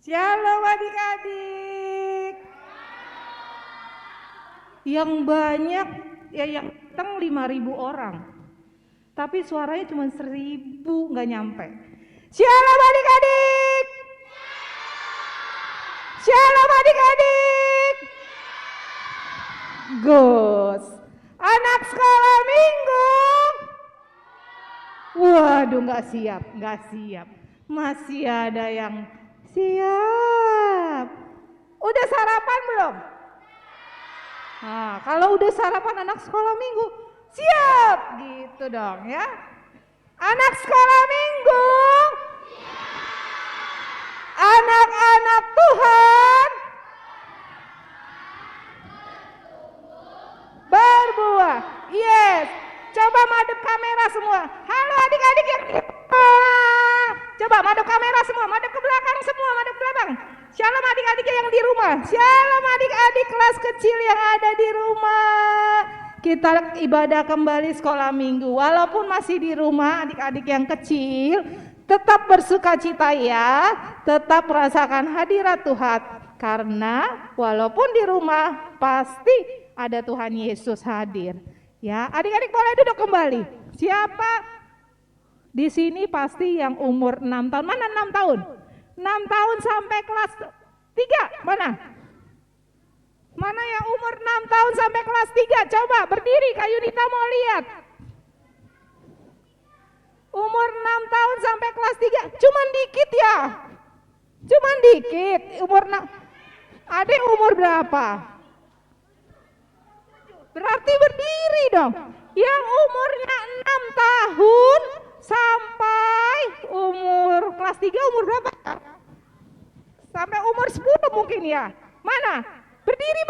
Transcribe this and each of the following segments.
Shalom adik-adik. Yang banyak ya yang datang 5.000 orang. Tapi suaranya cuma 1.000, nggak nyampe. Shalom adik-adik. Shalom adik-adik. Gus. Anak sekolah minggu. Waduh, nggak siap. Masih ada yang siap. Udah sarapan belum? Nah, kalau udah sarapan anak sekolah minggu, siap gitu dong ya. Anak sekolah minggu, anak-anak Tuhan berbuah. Yes. Coba madep kamera semua. Halo adik-adik yang di rumah. Coba madep kamera semua, madep ke belakang semua, madep ke belakang. Shalom adik-adik yang di rumah. Shalom adik-adik kelas kecil yang ada di rumah. Kita ibadah kembali sekolah minggu. Walaupun masih di rumah, adik-adik yang kecil tetap bersuka cita ya. Tetap merasakan hadirat Tuhan. Karena walaupun di rumah pasti ada Tuhan Yesus hadir. Ya, adik-adik boleh duduk kembali. Siapa di sini pasti yang umur 6 tahun? Mana 6 tahun? 6 tahun sampai kelas 3, mana? Mana yang umur 6 tahun sampai kelas 3? Coba berdiri, Kak Yunita mau lihat. Umur 6 tahun sampai kelas 3, cuman dikit ya. Cuman dikit, umur 6. Adik umur berapa? Berarti berdiri dong. Yang umurnya 6 tahun sampai umur kelas 3 umur berapa? Sampai umur 10 mungkin ya. Mana? Berdiri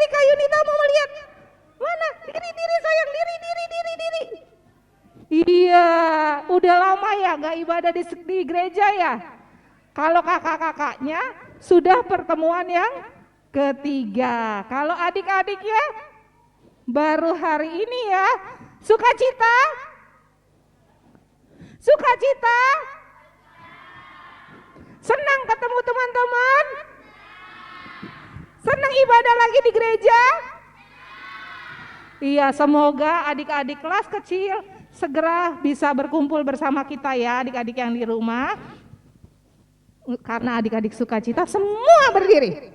Kak Yunita mau melihat. Mana? Diri sayang, diri. Iya, udah lama ya gak ibadah di gereja ya. Kalau kakak-kakaknya sudah pertemuan yang ketiga. Kalau adik-adiknya baru hari ini ya. Sukacita? Senang ketemu teman-teman? Senang ibadah lagi di gereja? Iya, semoga adik-adik kelas kecil segera bisa berkumpul bersama kita ya, adik-adik yang di rumah. Karena adik-adik sukacita semua berdiri.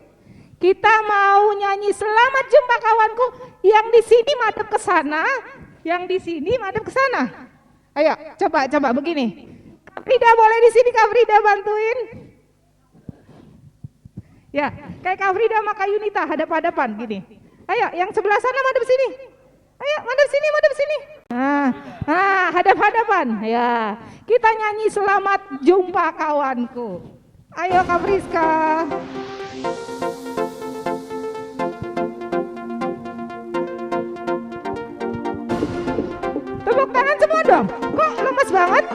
Kita mau nyanyi selamat jumpa kawanku. Yang di sini madep ke sana, yang di sini madep ke sana. Ayo, coba begini. Kak Frida boleh di sini, Kak Frida bantuin. Ya, kayak Kak Frida sama Kak Yunita hadap-hadapan gini. Ayo, yang sebelah sana madep sini. Ayo, madep sini. Nah, hadap-hadapan. Ya, kita nyanyi selamat jumpa kawanku. Ayo Kak Friska. Tepuk tangan semua dong. Kok lemes banget?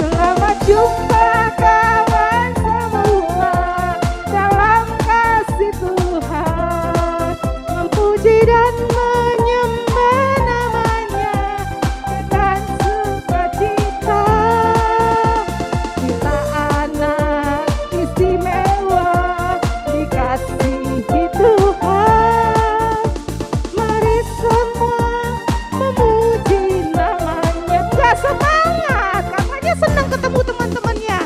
Selamat jumpa kawan semua dalam kasih Tuhan. Memuji dan menyembah namanya dengan sukacita. Kita anak istimewa dikasihi Tuhan. Mari semua memuji namanya. Gak semangat, katanya senang ketemu teman-temannya.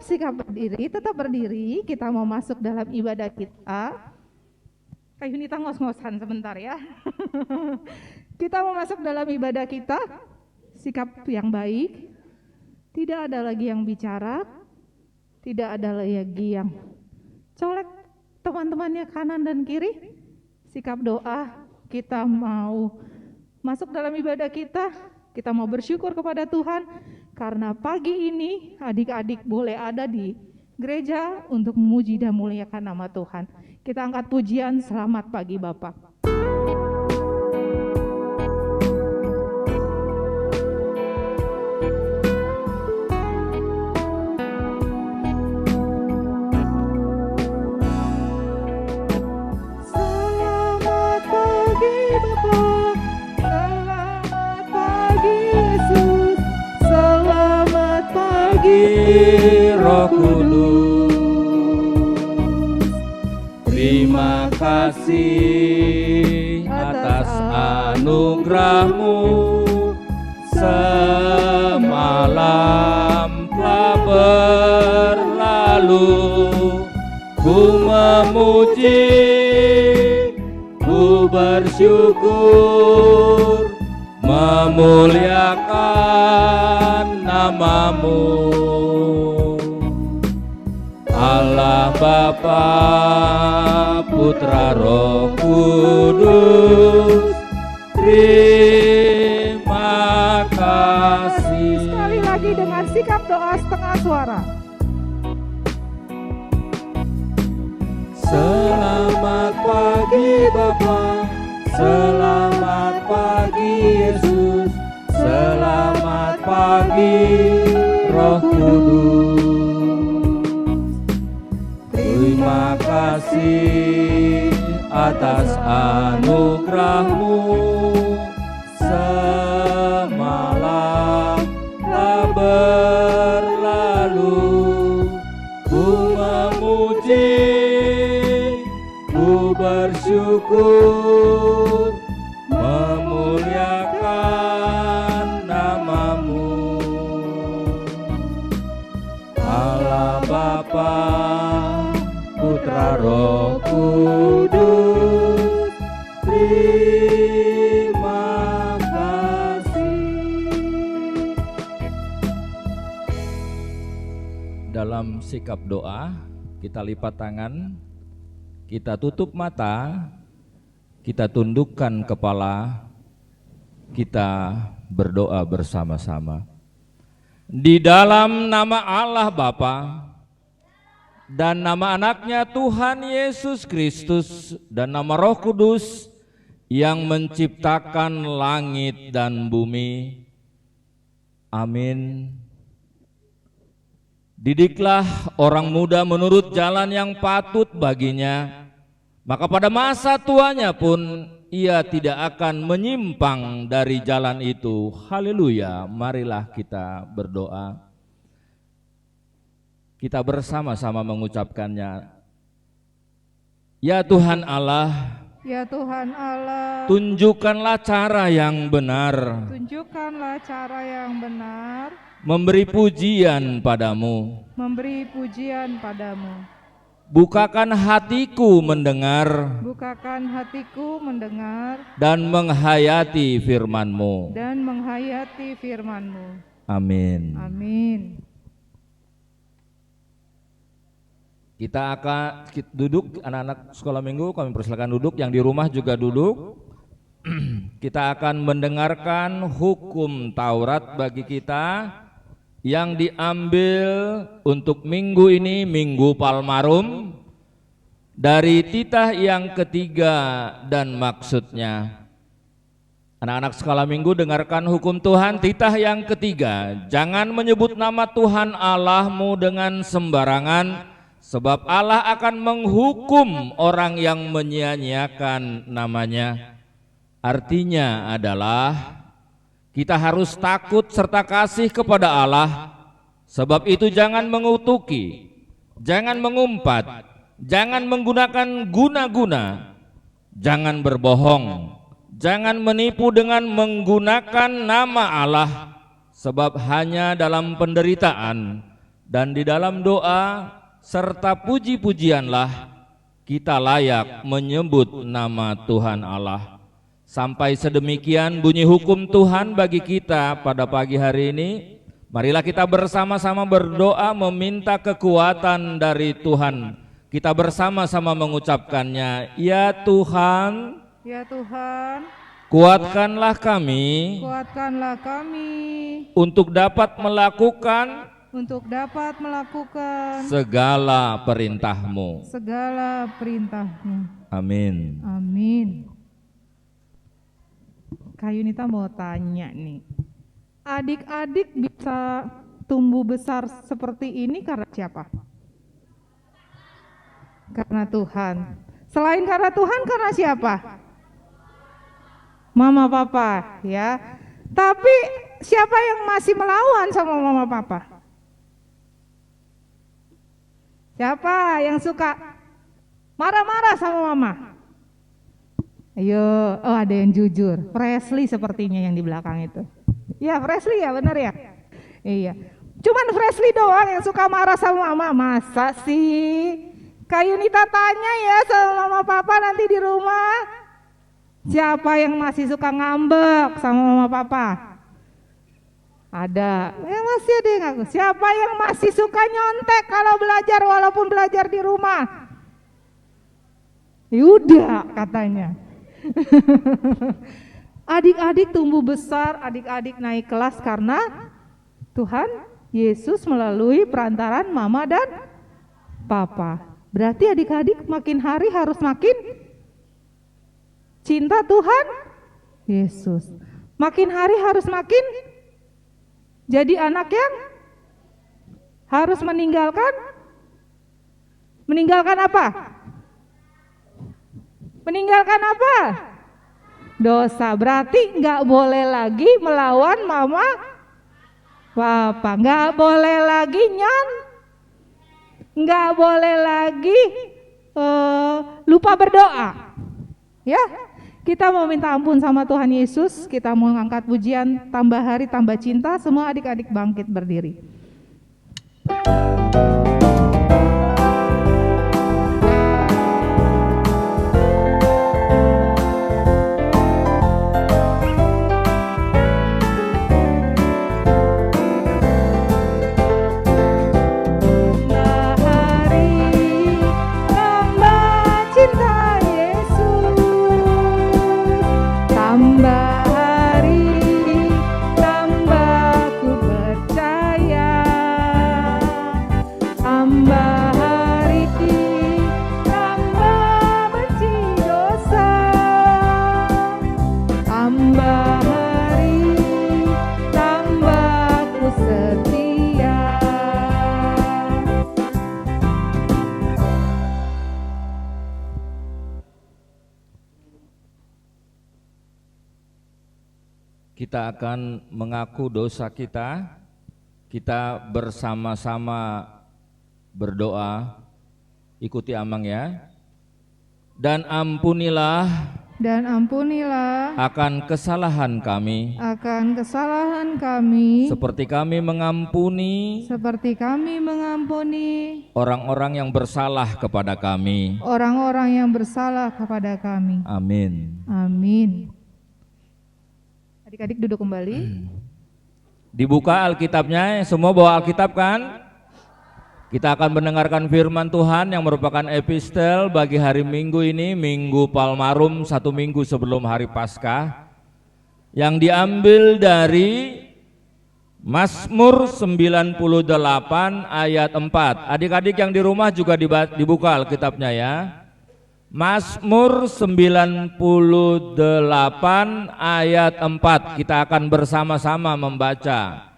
tetap berdiri, kita mau masuk dalam ibadah kita. Kak Yunita ngos-ngosan sebentar ya. Kita mau masuk dalam ibadah kita, sikap yang baik, tidak ada lagi yang bicara, tidak ada lagi yang colek teman-temannya kanan dan kiri. Sikap doa, kita mau masuk dalam ibadah kita mau bersyukur kepada Tuhan karena pagi ini adik-adik boleh ada di gereja untuk memuji dan memuliakan nama Tuhan. Kita angkat pujian, selamat pagi Bapak. Roh Kudus, terima kasih atas anugerah-Mu. Semalam telah berlalu, ku memuji, ku bersyukur, memuliakan nama-Mu. Allah Bapa, Putra, Roh Kudus, terima kasih. Sekali lagi dengan sikap doa setengah suara. Selamat pagi Bapa, selamat pagi Yesus, selamat pagi Roh Kudus. Terima kasih atas anugerah-Mu. Semalam telah berlalu, ku memuji, ku bersyukur, memuliakan nama-Mu. Allah Bapa, Putra, Roh Kudus, terima kasih. Dalam sikap doa, kita lipat tangan, kita tutup mata, kita tundukkan kepala, kita berdoa bersama-sama. Di dalam nama Allah Bapa dan nama anaknya Tuhan Yesus Kristus dan nama Roh Kudus yang menciptakan langit dan bumi. Amin. Didiklah orang muda menurut jalan yang patut baginya, maka pada masa tuanya pun ia tidak akan menyimpang dari jalan itu. Haleluya. Marilah kita berdoa. Kita bersama-sama mengucapkannya. Ya Tuhan Allah, ya Tuhan Allah, tunjukkanlah cara yang benar, tunjukkanlah cara yang benar, memberi pujian padamu, memberi pujian padamu. Bukakan hatiku mendengar, bukakan hatiku mendengar, dan menghayati firman-Mu, dan menghayati firman-Mu. Amin. Amin. Kita akan duduk, anak-anak sekolah minggu kami persilakan duduk, yang di rumah juga duduk. Kita akan mendengarkan hukum Taurat bagi kita yang diambil untuk minggu ini, Minggu Palmarum, dari titah yang ketiga dan maksudnya. Anak-anak sekolah minggu dengarkan hukum Tuhan titah yang ketiga. Jangan menyebut nama Tuhan Allahmu dengan sembarangan, sebab Allah akan menghukum orang yang menyia-nyiakan namanya. Artinya adalah kita harus takut serta kasih kepada Allah. Sebab itu jangan mengutuki, jangan mengumpat, jangan menggunakan guna-guna, jangan berbohong, jangan menipu dengan menggunakan nama Allah. Sebab hanya dalam penderitaan Dan di dalam doa serta puji-pujianlah kita layak menyebut nama Tuhan Allah. Sampai sedemikian bunyi hukum Tuhan bagi kita pada pagi hari ini. Marilah kita bersama-sama berdoa meminta kekuatan dari Tuhan. Kita bersama-sama mengucapkannya, ya Tuhan, Ya Tuhan, kuatkanlah kami untuk dapat melakukan segala perintah-Mu. Amin. Amin. Kak Yunita mau tanya nih, adik-adik bisa tumbuh besar seperti ini karena siapa? Karena Tuhan. Selain karena Tuhan, karena siapa? Mama papa, ya. Tapi siapa yang masih melawan sama mama papa? Siapa yang suka marah-marah sama mama? Ayo, oh ada yang jujur. Presley sepertinya yang di belakang itu. Ya, Presley ya, benar ya? Iya. Cuman Presley doang yang suka marah sama mama. Masa sih? Kak Yunita tanya ya sama mama papa nanti di rumah. Siapa yang masih suka ngambek sama mama papa? Ada. Ya masih ada yang ngaku. Siapa yang masih suka nyontek kalau belajar walaupun belajar di rumah? Yaudah katanya. Adik-adik tumbuh besar, adik-adik naik kelas karena Tuhan Yesus melalui perantaran mama dan papa. Berarti adik-adik makin hari harus makin cinta Tuhan Yesus. Makin hari harus makin jadi anak yang harus meninggalkan apa? Meninggalkan apa? Dosa. Berarti nggak boleh lagi melawan mama papa, nggak boleh lagi nggak boleh lagi lupa berdoa. Ya, kita mau minta ampun sama Tuhan Yesus, kita mau angkat pujian, tambah hari tambah cinta, semua adik-adik bangkit berdiri. Kita akan mengaku dosa kita. Kita bersama-sama berdoa. Ikuti Amang ya. Dan ampunilah akan kesalahan kami seperti kami mengampuni orang-orang yang bersalah kepada kami. Amin. Amin. Adik-adik duduk kembali. Dibuka Alkitabnya, semua bawa Alkitab kan? Kita akan mendengarkan firman Tuhan yang merupakan epistel bagi hari Minggu ini, Minggu Palmarum, 1 minggu sebelum hari Paskah, yang diambil dari Mazmur 98 ayat 4. Adik-adik yang di rumah juga dibuka Alkitabnya ya. Mazmur 98 ayat 4. Kita akan bersama-sama membaca.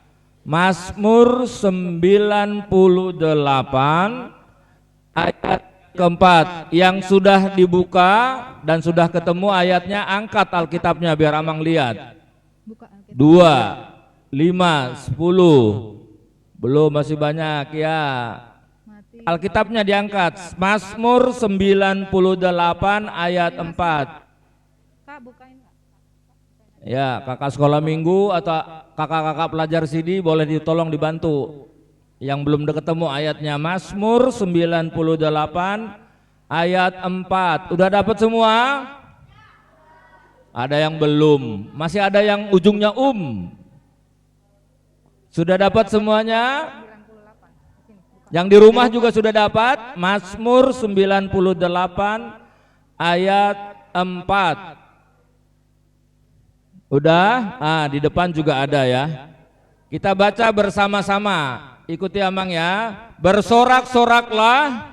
Mazmur 98 ayat keempat. Yang sudah dibuka dan sudah ketemu ayatnya, angkat Alkitabnya biar Amang lihat. 2, 5, 10. Belum, masih banyak ya. Alkitabnya diangkat. Mazmur 98 ayat 4. Kak, bukain. Ya, kakak sekolah minggu atau kakak-kakak pelajar CD boleh ditolong dibantu. Yang belum ketemu ayatnya, Mazmur 98 ayat 4. Udah dapat semua? Ada yang belum, masih ada yang ujungnya Sudah dapat semuanya? Yang di rumah juga sudah dapat? Mazmur 98 ayat 4. Udah? Di depan juga ada ya. Kita baca bersama-sama. Ikuti Amang ya. Bersorak-soraklah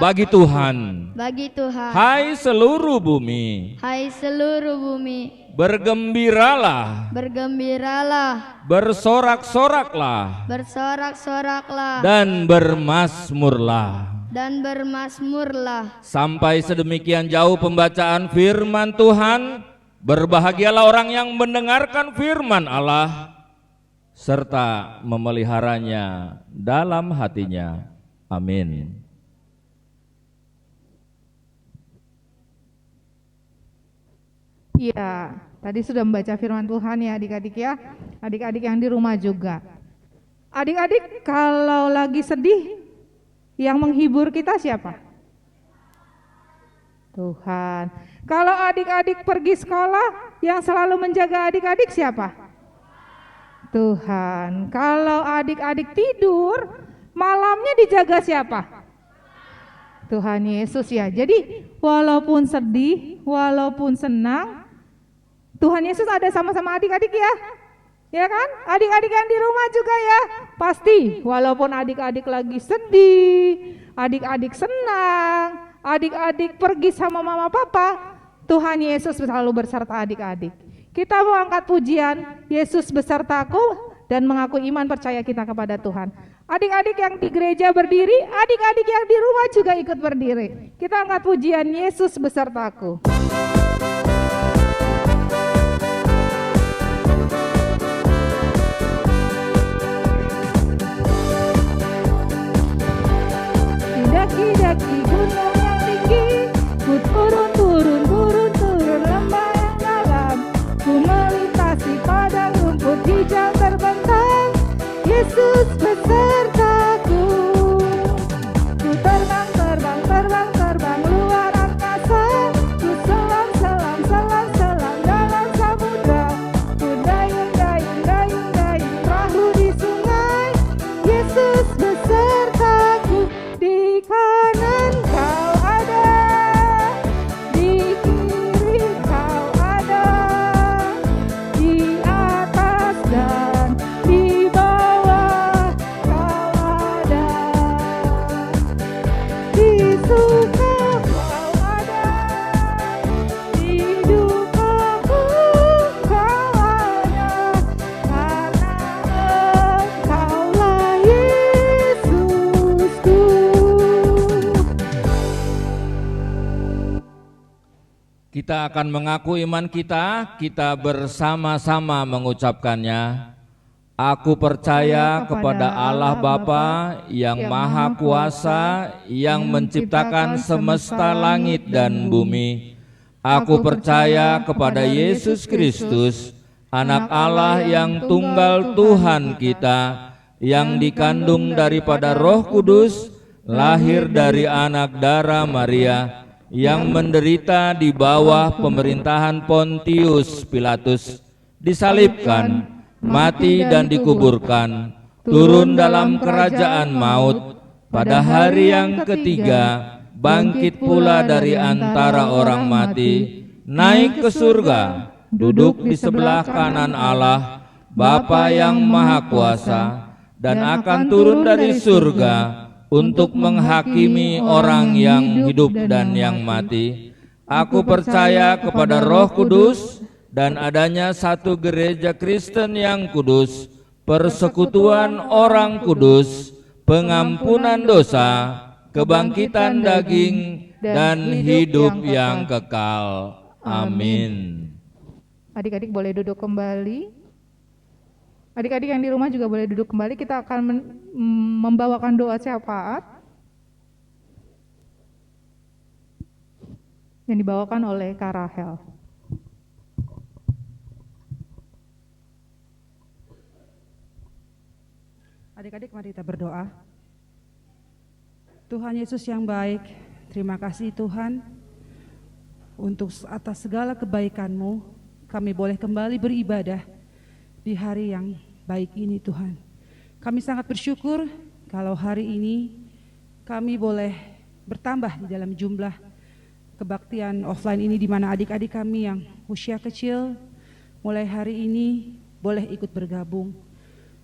bagi Tuhan. Bagi Tuhan. Hai seluruh bumi. Hai seluruh bumi. Bergembiralah. Bergembiralah. Bersorak-soraklah. Bersorak-soraklah. Dan bermasmurlah. Dan bermasmurlah. Sampai sedemikian jauh pembacaan firman Tuhan. Berbahagialah orang yang mendengarkan firman Allah serta memeliharanya dalam hatinya. Amin. Iya, tadi sudah membaca firman Tuhan ya adik-adik ya. Adik-adik yang di rumah juga. Adik-adik kalau lagi sedih, yang menghibur kita siapa? Tuhan. Kalau adik-adik pergi sekolah, yang selalu menjaga adik-adik siapa? Tuhan. Kalau adik-adik tidur, malamnya dijaga siapa? Tuhan Yesus ya. Jadi walaupun sedih, walaupun senang, Tuhan Yesus ada sama-sama adik-adik ya. Ya kan? Adik-adik yang di rumah juga ya. Pasti walaupun adik-adik lagi sedih, adik-adik senang, adik-adik pergi sama mama papa, Tuhan Yesus selalu berserta adik-adik. Kita mau angkat pujian, Yesus besertaku, dan mengaku iman percaya kita kepada Tuhan. Adik-adik yang di gereja berdiri, adik-adik yang di rumah juga ikut berdiri. Kita angkat pujian, Yesus besertaku. Daki-daki gunung yang tinggi, ku turun lembah yang dalam, ku melintasi padang rumput hijau terbentang, Yesus besertaku. Ku terbang luar angkasa, ku selam dalam samudra, ku dayung perahu di sungai, Yesus besertaku. Di kanan kau ada, di kiri kau ada, di atas dan di bawah kau ada, di suka kau ada, di dukaku kau ada, karena Engkaulah Yesusku. Kita akan mengaku iman kita bersama-sama mengucapkannya. Aku percaya kepada Allah Bapa yang Maha Kuasa, yang menciptakan semesta langit dan bumi. Aku percaya kepada Yesus Kristus, Anak Allah yang tunggal Tuhan kita, yang dikandung daripada Roh Kudus, lahir dari anak darah Maria, yang menderita di bawah pemerintahan Pontius Pilatus, disalibkan, mati dan dikuburkan, turun dalam kerajaan maut, pada hari yang ketiga bangkit pula dari antara orang mati, naik ke surga, duduk di sebelah kanan Allah, Bapa yang Maha Kuasa, dan akan turun dari surga untuk menghakimi orang yang hidup dan yang mati. Aku percaya kepada Roh Kudus dan adanya satu gereja Kristen yang kudus, persekutuan orang kudus, pengampunan dosa, kebangkitan daging, dan hidup yang kekal. Amin. Adik-adik boleh duduk kembali. Adik-adik yang di rumah juga boleh duduk kembali. Kita akan membawakan doa syafaat yang dibawakan oleh Kak Rahel. Adik-adik mari kita berdoa. Tuhan Yesus yang baik, terima kasih Tuhan untuk atas segala kebaikan-Mu kami boleh kembali beribadah di hari yang baik ini Tuhan. Kami sangat bersyukur kalau hari ini kami boleh bertambah di dalam jumlah kebaktian offline ini, di mana adik-adik kami yang usia kecil mulai hari ini boleh ikut bergabung.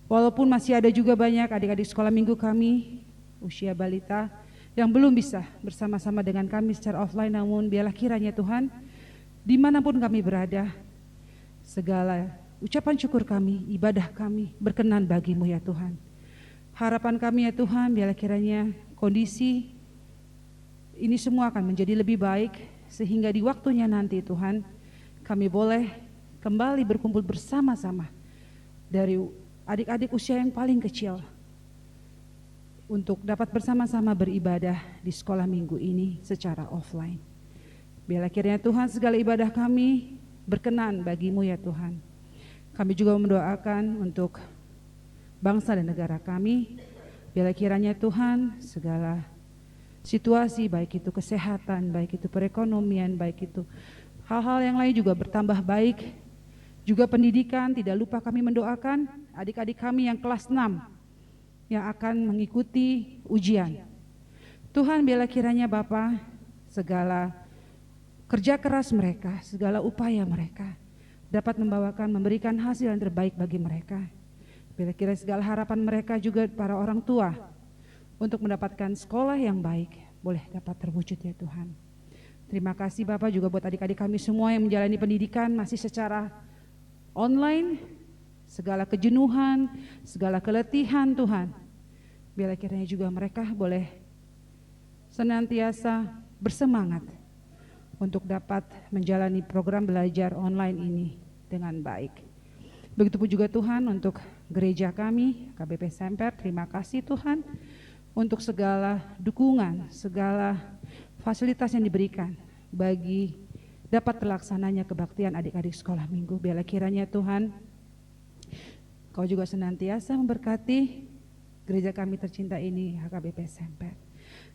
Walaupun masih ada juga banyak adik-adik sekolah minggu kami usia balita yang belum bisa bersama-sama dengan kami secara offline, namun biarlah kiranya Tuhan dimanapun kami berada, segala ucapan syukur kami, ibadah kami berkenan bagi-Mu ya Tuhan. Harapan kami ya Tuhan, biarlah kiranya kondisi ini semua akan menjadi lebih baik, sehingga di waktunya nanti Tuhan kami boleh kembali berkumpul bersama-sama dari adik-adik usia yang paling kecil untuk dapat bersama-sama beribadah di sekolah minggu ini secara offline. Biarlah kiranya Tuhan segala ibadah kami berkenan bagi-Mu ya Tuhan. Kami juga mendoakan untuk bangsa dan negara kami. Biarlah kiranya Tuhan segala situasi, baik itu kesehatan, baik itu perekonomian, baik itu hal-hal yang lain juga bertambah baik. Juga pendidikan, tidak lupa kami mendoakan adik-adik kami yang kelas 6 yang akan mengikuti ujian. Tuhan, biarlah kiranya Bapa, segala kerja keras mereka, segala upaya mereka dapat memberikan hasil yang terbaik bagi mereka. Biarlah kiranya segala harapan mereka juga para orang tua untuk mendapatkan sekolah yang baik boleh dapat terwujud ya Tuhan. Terima kasih Bapak juga buat adik-adik kami semua yang menjalani pendidikan masih secara online, segala kejenuhan, segala keletihan Tuhan. Biarlah kiranya juga mereka boleh senantiasa bersemangat untuk dapat menjalani program belajar online ini dengan baik. Begitupun juga Tuhan untuk gereja kami, KBP Semper, terima kasih Tuhan untuk segala dukungan, segala fasilitas yang diberikan bagi dapat terlaksananya kebaktian adik-adik sekolah minggu. Biarlah kiranya Tuhan Kau juga senantiasa memberkati gereja kami tercinta ini, HKBP Semper.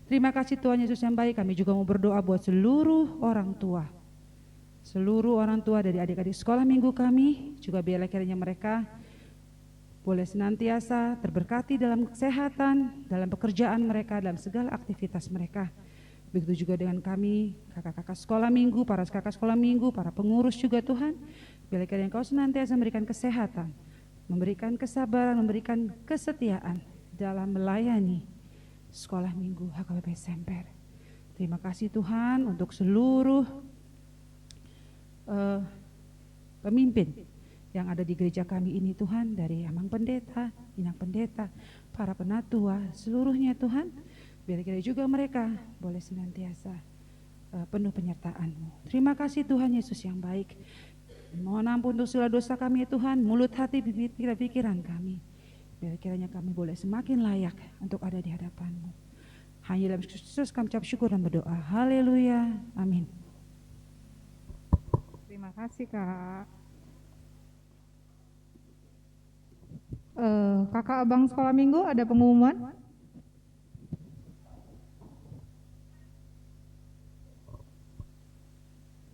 Terima kasih Tuhan Yesus yang baik. Kami juga mau berdoa buat seluruh orang tua dari adik-adik sekolah minggu kami. Juga biarlah kiranya mereka boleh senantiasa terberkati dalam kesehatan, dalam pekerjaan mereka, dalam segala aktivitas mereka. Begitu juga dengan kami, kakak-kakak sekolah minggu, para kakak sekolah minggu, para pengurus juga Tuhan. Biarlah kiranya Kau senantiasa memberikan kesehatan, memberikan kesabaran, memberikan kesetiaan dalam melayani sekolah minggu HKBP Semper. Terima kasih Tuhan untuk seluruh pemimpin yang ada di gereja kami ini Tuhan, dari Amang Pendeta, Inang Pendeta, para penatua, seluruhnya Tuhan. Biar kira juga mereka boleh senantiasa penuh penyertaan-Mu. Terima kasih Tuhan Yesus yang baik. Mohon ampun untuk segala dosa kami ya Tuhan, mulut, hati, pikiran kami. Biar kiranya kami boleh semakin layak untuk ada di hadapan-Mu. Hanya dalam Kristus kami ucap syukur dan berdoa. Haleluya. Amin. Terima kasih Kak. Kakak abang sekolah minggu ada pengumuman?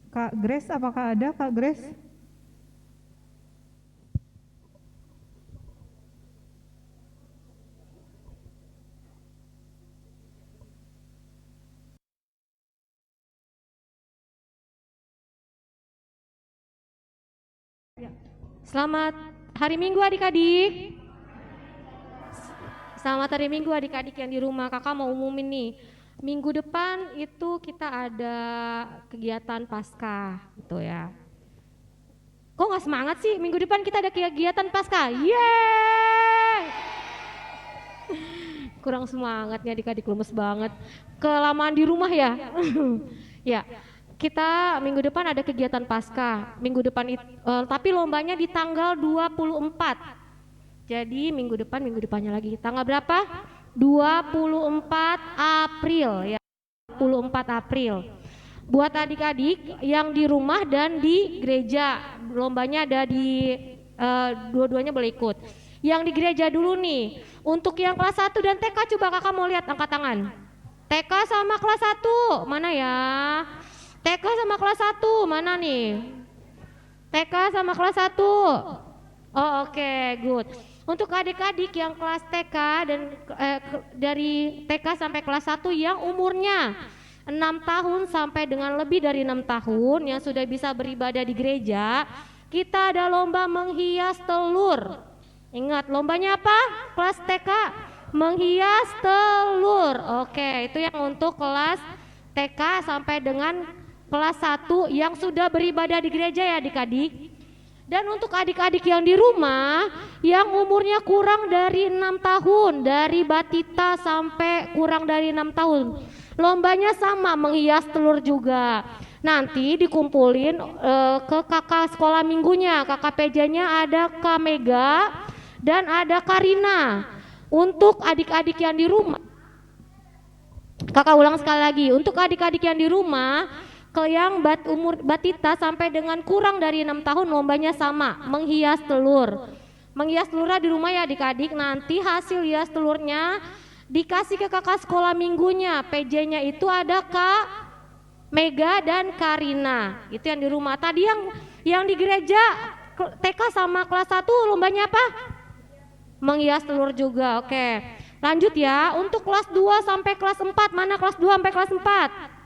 Kak Grace, apakah ada Kak Grace? Selamat hari Minggu adik-adik. Selamat hari Minggu adik-adik yang di rumah. Kakak mau umumin nih, minggu depan itu kita ada kegiatan Paskah gitu ya. Kok nggak semangat sih? Minggu depan kita ada kegiatan Paskah. Yeay! Kurang semangatnya adik-adik, lemes banget. Kelamaan di rumah ya. Ya. Kita minggu depan ada kegiatan Paskah, minggu depan tapi lombanya di tanggal 24. Jadi minggu depannya lagi. Tanggal berapa? 24 April ya. 24 April. Buat adik-adik yang di rumah dan di gereja, lombanya ada di dua-duanya boleh ikut. yang di gereja dulu nih. Untuk yang kelas 1 dan TK coba kakak mau lihat angkat tangan. TK sama kelas 1 mana ya? TK sama kelas 1 mana nih? TK sama kelas 1. Oh oke, good. Untuk adik-adik yang kelas TK dan dari TK sampai kelas 1 yang umurnya 6 tahun sampai dengan lebih dari 6 tahun yang sudah bisa beribadah di gereja, kita ada lomba menghias telur. Ingat lombanya apa? Kelas TK menghias telur. Oke, itu yang untuk kelas TK sampai dengan kelas 1 yang sudah beribadah di gereja ya adik-adik. Dan untuk adik-adik yang di rumah yang umurnya kurang dari 6 tahun, dari batita sampai kurang dari 6 tahun, lombanya sama menghias telur juga. Nanti dikumpulin ke kakak sekolah minggunya, kakak PJ-nya ada Kak Mega dan ada Karina. Untuk adik-adik yang di rumah, kakak ulang sekali lagi, untuk adik-adik yang di rumah yang umur batita sampai dengan kurang dari 6 tahun lombanya sama, menghias telur. Menghias telurnya di rumah ya adik-adik, nanti hasil hias telurnya dikasih ke kakak sekolah minggunya. PJ-nya itu ada Kak Mega dan Karina, itu yang di rumah. Tadi yang di gereja TK sama kelas 1 lombanya apa? Menghias telur juga. Oke, lanjut ya. Untuk kelas 2 sampai kelas 4, mana kelas 2 sampai kelas 4?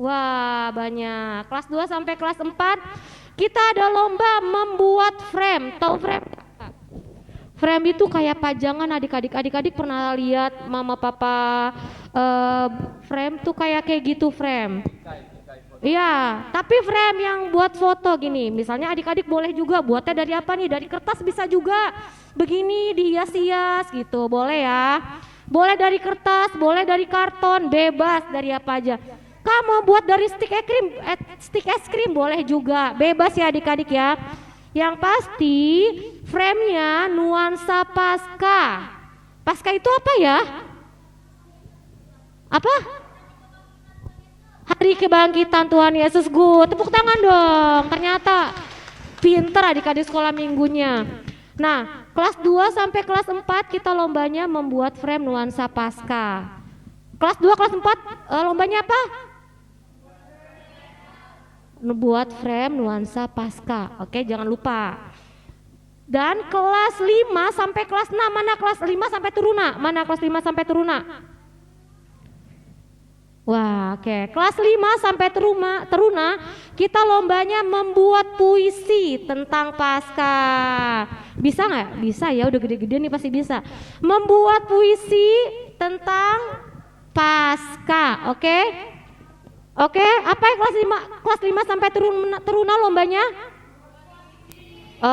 Wah banyak. Kelas 2 sampai kelas 4 kita ada lomba membuat frame. Tahu frame? Frame itu kayak pajangan adik-adik. Adik-adik pernah lihat mama papa frame tuh kayak gitu frame. Iya, tapi frame yang buat foto gini. Misalnya adik-adik boleh juga buatnya dari apa nih? Dari kertas bisa juga. Begini dihias-hias gitu, boleh ya. Boleh dari kertas, boleh dari karton, bebas dari apa aja. Kamu buat dari stick es krim boleh juga, bebas ya adik-adik ya. Yang pasti frame-nya nuansa Pasca. Pasca itu apa ya? Apa? Hari kebangkitan Tuhan Yesus. Good, tepuk tangan dong. Ternyata pinter adik-adik sekolah minggunya. Nah, kelas 2 sampai kelas 4 kita lombanya membuat frame nuansa Pasca. Kelas 2, kelas 4 lombanya apa? Buat frame nuansa Pasca. Oke, jangan lupa. Dan kelas 5 sampai kelas 6, mana kelas 5 sampai Teruna? Mana kelas 5 sampai Teruna? Wah, oke. Kelas 5 sampai Teruna, kita lombanya membuat puisi tentang Pasca. Bisa nggak? Bisa ya, udah gede-gede nih pasti bisa. Membuat puisi tentang Pasca, oke? Oke, apa yang kelas 5 sampai Teruna lombanya?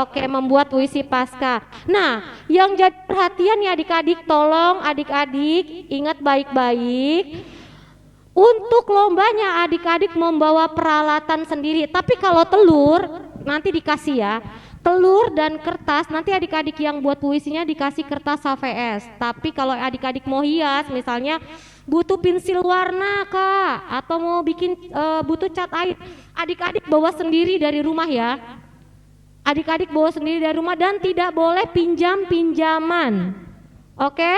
Oke, membuat puisi Pasca. Nah, yang jadi perhatian ya adik-adik, tolong adik-adik ingat baik-baik. Untuk lombanya adik-adik membawa peralatan sendiri. Tapi kalau telur nanti dikasih ya. Telur dan kertas, nanti adik-adik yang buat puisinya dikasih kertas HVS. Tapi kalau adik-adik mau hias, misalnya butuh pensil warna Kak, atau mau bikin butuh cat air, adik-adik bawa sendiri dari rumah ya. Adik-adik bawa sendiri dari rumah dan tidak boleh pinjaman. Oke?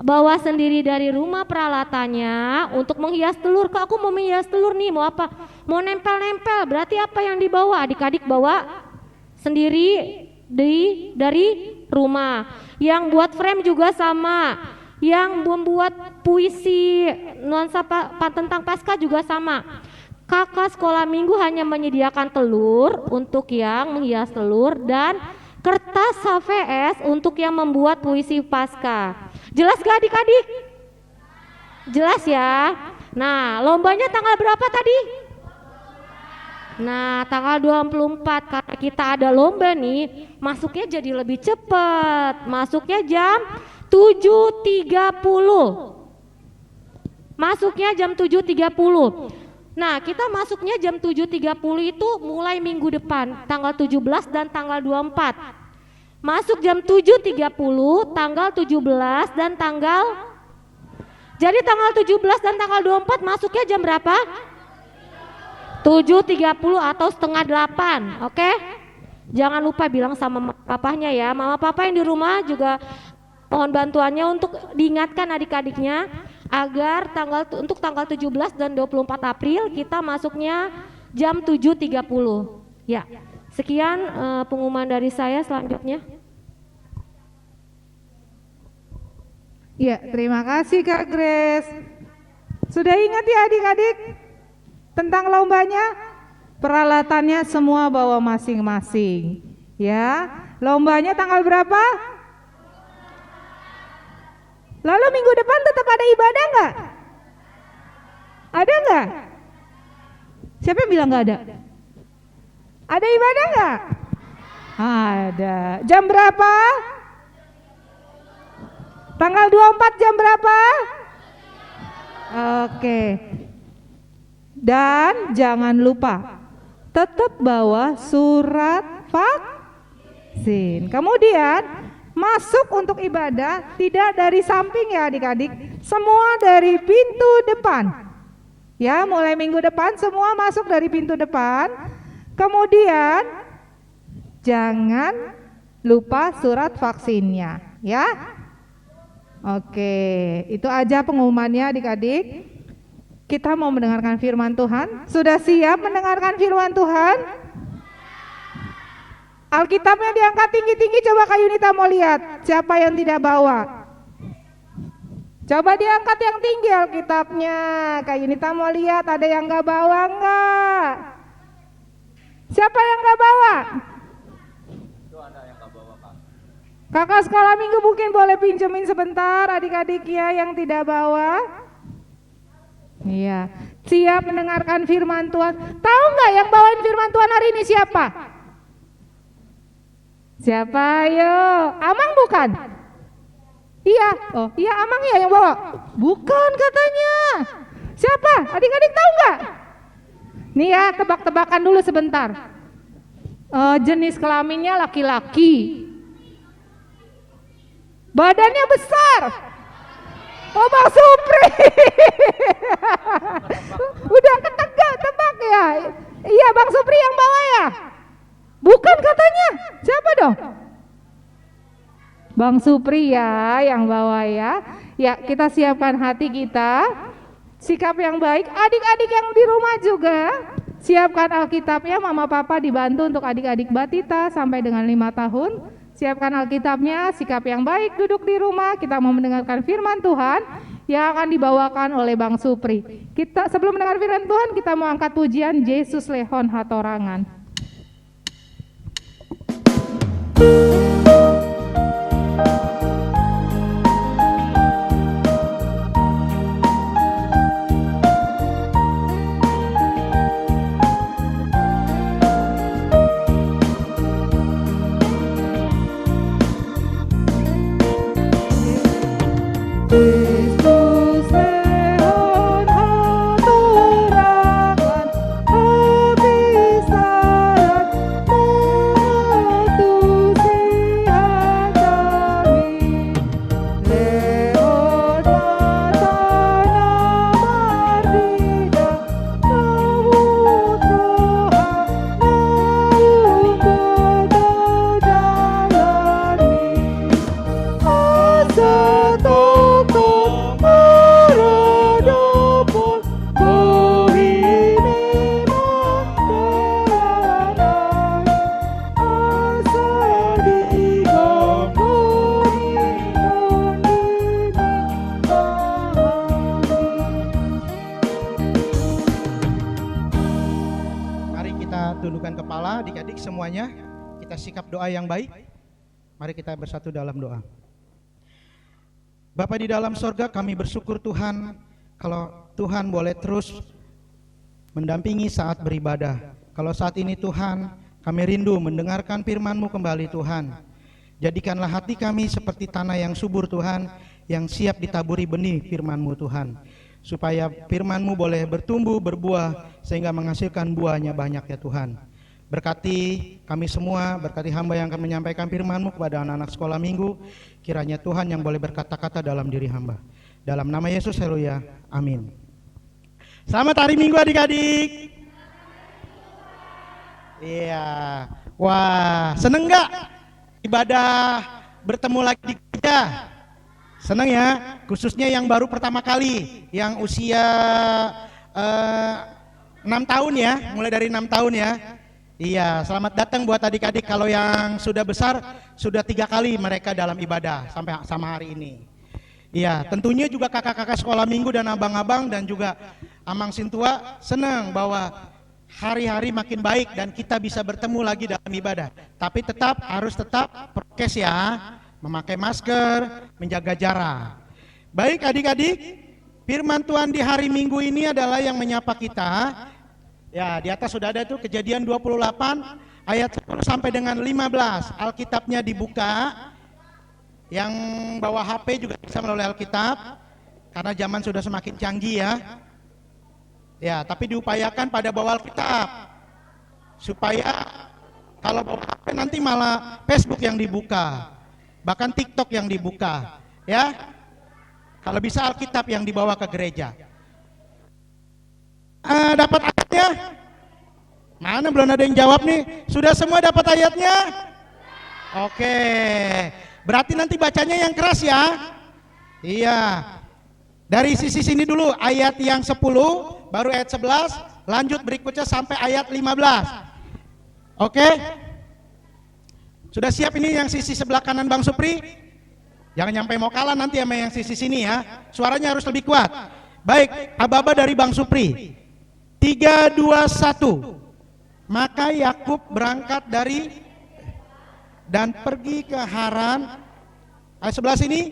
Bawa sendiri dari rumah peralatannya untuk menghias telur. Kak, aku mau menghias telur nih, mau apa? Mau nempel-nempel, berarti apa yang dibawa? Adik-adik bawa sendiri dari rumah. Yang buat frame juga sama. Yang membuat puisi nuansa tentang Pasca juga sama. Kakak sekolah minggu hanya menyediakan telur untuk yang menghias telur dan kertas HVS untuk yang membuat puisi Pasca. Jelas gak adik-adik? Jelas ya. Nah, lombanya tanggal berapa tadi? Nah, tanggal 24. Karena kita ada lomba nih, masuknya jadi lebih cepat. Masuknya jam 7.30. Masuknya jam 7.30. Nah, kita masuknya jam 7.30 itu mulai minggu depan, tanggal 17 dan tanggal 24. Masuk jam 7.30, tanggal 17 dan tanggal. Jadi tanggal 17 dan tanggal 24 masuknya jam berapa? 7.30 atau setengah 8, oke? Jangan lupa bilang sama mama papanya ya. Mama papa yang di rumah juga mohon bantuannya untuk diingatkan adik-adiknya agar untuk tanggal 17 dan 24 April kita masuknya jam 7.30. Ya. Sekian pengumuman dari saya. Selanjutnya. Ya, terima kasih Kak Grace. Sudah ingat ya adik-adik tentang lombanya? Peralatannya semua bawa masing-masing. Ya, lombanya tanggal berapa? Lalu minggu depan tetap ada ibadah nggak? Ada nggak? Siapa yang bilang nggak ada? Ada ibadah nggak? Ada. Jam berapa? Tanggal 24 jam berapa? Oke. Dan jangan lupa tetap bawa surat vaksin. Kemudian masuk untuk ibadah tidak dari samping ya adik-adik, semua dari pintu depan. Ya, mulai minggu depan semua masuk dari pintu depan. Kemudian jangan lupa surat vaksinnya, ya. Oke, itu aja pengumumannya adik-adik. Kita mau mendengarkan firman Tuhan. Sudah siap mendengarkan firman Tuhan? Alkitabnya diangkat tinggi-tinggi, coba Kak Yunita mau lihat siapa yang tidak bawa. Coba diangkat yang tinggi Alkitabnya. Kak Yunita mau lihat ada yang gak bawa enggak? Siapa yang gak bawa? Kakak sekolah minggu mungkin boleh pinjemin sebentar adik-adik ya yang tidak bawa. Iya, siap mendengarkan firman Tuhan. Tahu nggak yang bawain firman Tuhan hari ini siapa? Siapa? Ayo, Amang bukan? Iya, oh iya Amang ya yang bawa? Bukan katanya. Siapa? Adik-adik tahu nggak? Nih ya, tebak-tebakan dulu sebentar. Jenis kelaminnya laki-laki. Badannya besar. Oh Bang Supri. Udah ketebak ya. Iya Bang Supri yang bawa ya. Bukan katanya. Siapa dong? Bang Supri ya yang bawa ya. Ya kita siapkan hati kita. Sikap yang baik. Adik-adik yang di rumah juga. Siapkan Alkitabnya. Mama Papa dibantu untuk adik-adik Batita sampai dengan 5 tahun. Siapkan Alkitabnya, sikap yang baik, duduk di rumah. Kita mau mendengarkan firman Tuhan yang akan dibawakan oleh Bang Supri. Kita sebelum mendengar firman Tuhan, kita mau angkat pujian Yesus Lehon Hatorangan. Yesus Lehon Hatorangan, abisaran memutusi hati. Lehon matana mardida, namun roha naung bedodalani. Asa toko maradopon bohini mangkalanai. Asa digonggoni nondini bahani. Mari kita tundukkan kepala adik-adik semuanya. Kita sikap doa yang baik. Mari kita bersatu dalam doa. Bapa di dalam sorga, kami bersyukur Tuhan kalau Tuhan boleh terus mendampingi saat beribadah. Kalau saat ini Tuhan kami rindu mendengarkan firman-Mu kembali Tuhan. Jadikanlah hati kami seperti tanah yang subur Tuhan, yang siap ditaburi benih firman-Mu Tuhan. Supaya firman-Mu boleh bertumbuh, berbuah, sehingga menghasilkan buahnya banyak ya Tuhan. Berkati kami semua, berkati hamba yang akan menyampaikan firman-Mu kepada anak-anak sekolah minggu. Kiranya Tuhan yang boleh berkata-kata dalam diri hamba. Dalam nama Yesus, haleluya, amin. Selamat hari Minggu adik-adik. Iya, Wah, seneng nggak ibadah bertemu lagi di gereja? Seneng ya, khususnya yang baru pertama kali, yang usia 6 tahun ya, mulai dari 6 tahun ya. Iya, selamat datang buat adik-adik. Kalau yang sudah besar, sudah 3 kali mereka dalam ibadah sampai sama hari ini. Iya, tentunya juga kakak-kakak sekolah minggu dan abang-abang dan juga Amang Sintua senang bahwa hari-hari makin baik dan kita bisa bertemu lagi dalam ibadah. Tapi harus tetap prokes ya, memakai masker, menjaga jarak. Baik adik-adik, firman Tuhan di hari Minggu ini adalah yang menyapa kita. Ya, di atas sudah ada itu Kejadian 28 ayat 10 sampai dengan 15. Alkitabnya dibuka. Yang bawa HP juga bisa melalui Alkitab karena zaman sudah semakin canggih ya. Ya, tapi diupayakan pada bawa Alkitab supaya kalau bawa HP nanti malah Facebook yang dibuka, bahkan TikTok yang dibuka, ya. Kalau bisa Alkitab yang dibawa ke gereja. Dapat ayatnya? Mana belum ada yang jawab nih? Sudah semua dapat ayatnya? Oke. Berarti nanti bacanya yang keras ya. Iya. Dari sisi sini dulu ayat yang 10, baru ayat 11, lanjut berikutnya sampai ayat 15. Oke? Sudah siap ini yang sisi sebelah kanan Bang Supri? Jangan nyampe mau kalah nanti sama yang sisi sini ya. Suaranya harus lebih kuat. Baik, aba-aba dari Bang Supri. 3, 2, 1. Maka Yakub berangkat dari dan pergi ke Haran. Ayat 11 ini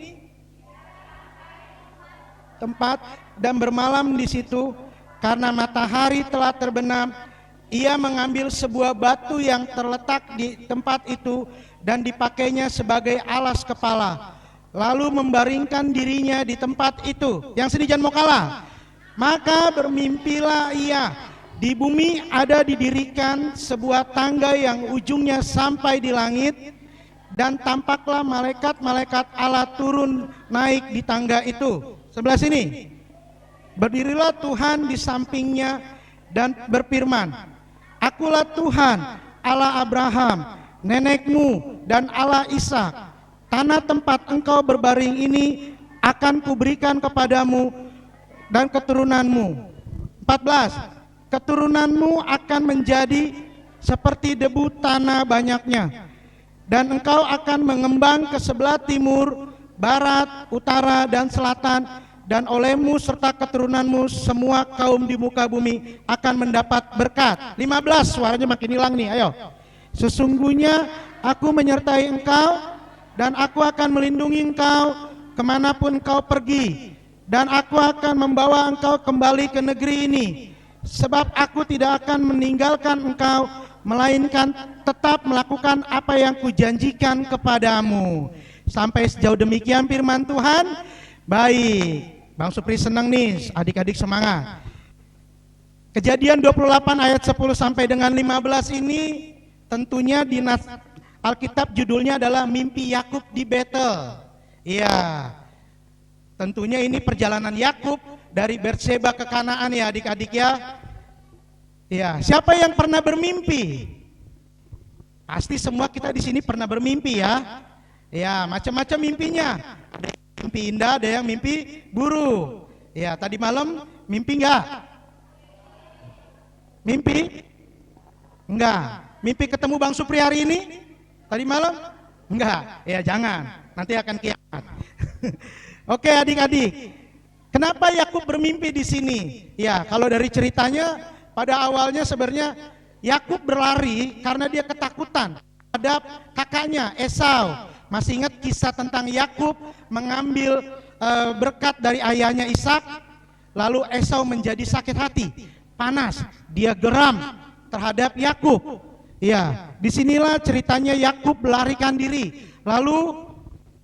tempat dan bermalam di situ karena matahari telah terbenam. Ia mengambil sebuah batu yang terletak di tempat itu dan dipakainya sebagai alas kepala, lalu membaringkan dirinya di tempat itu. Yang sini jangan mau kalah. Maka bermimpilah ia, di bumi ada didirikan sebuah tangga yang ujungnya sampai di langit, dan tampaklah malaikat-malaikat Allah turun naik di tangga itu. Sebelah sini. Berdirilah Tuhan di sampingnya dan berfirman, Akulah Tuhan, Allah Abraham, nenekmu, dan Allah Ishak. Tanah tempat engkau berbaring ini akan kuberikan kepadamu dan keturunanmu. 14. Keturunanmu akan menjadi seperti debu tanah banyaknya, dan engkau akan mengembang ke sebelah timur, barat, utara, dan selatan, dan olehmu serta keturunanmu semua kaum di muka bumi akan mendapat berkat. 15, suaranya makin hilang nih, ayo. Sesungguhnya aku menyertai engkau, dan aku akan melindungi engkau kemanapun engkau pergi, dan aku akan membawa engkau kembali ke negeri ini. Sebab aku tidak akan meninggalkan engkau, melainkan tetap melakukan apa yang kujanjikan kepadamu. Sampai sejauh demikian firman Tuhan. Baik, Bang Supri senang nih, adik-adik semangat. Kejadian 28 ayat 10 sampai dengan 15 ini tentunya di Alkitab judulnya adalah mimpi Yakub di Betel. Iya, tentunya ini perjalanan Yakub dari Berseba ke Kanaan ya adik-adik ya. Ya, siapa yang pernah bermimpi? Pasti semua kita di sini pernah bermimpi ya. Ya, macam-macam mimpinya. Ada yang mimpi indah, ada yang mimpi buruk. Ya, tadi malam mimpi enggak? Mimpi? Enggak. Mimpi ketemu Bang Supri hari ini? Tadi malam? Enggak. Ya, jangan. Nanti akan kiamat. Oke, adik-adik. Kenapa Yakub bermimpi di sini? Ya, kalau dari ceritanya pada awalnya sebenarnya Yakub berlari karena dia ketakutan terhadap kakaknya Esau. Masih ingat kisah tentang Yakub mengambil berkat dari ayahnya Ishak, lalu Esau menjadi sakit hati, panas, dia geram terhadap Yakub. Ya, disinilah ceritanya Yakub melarikan diri. Lalu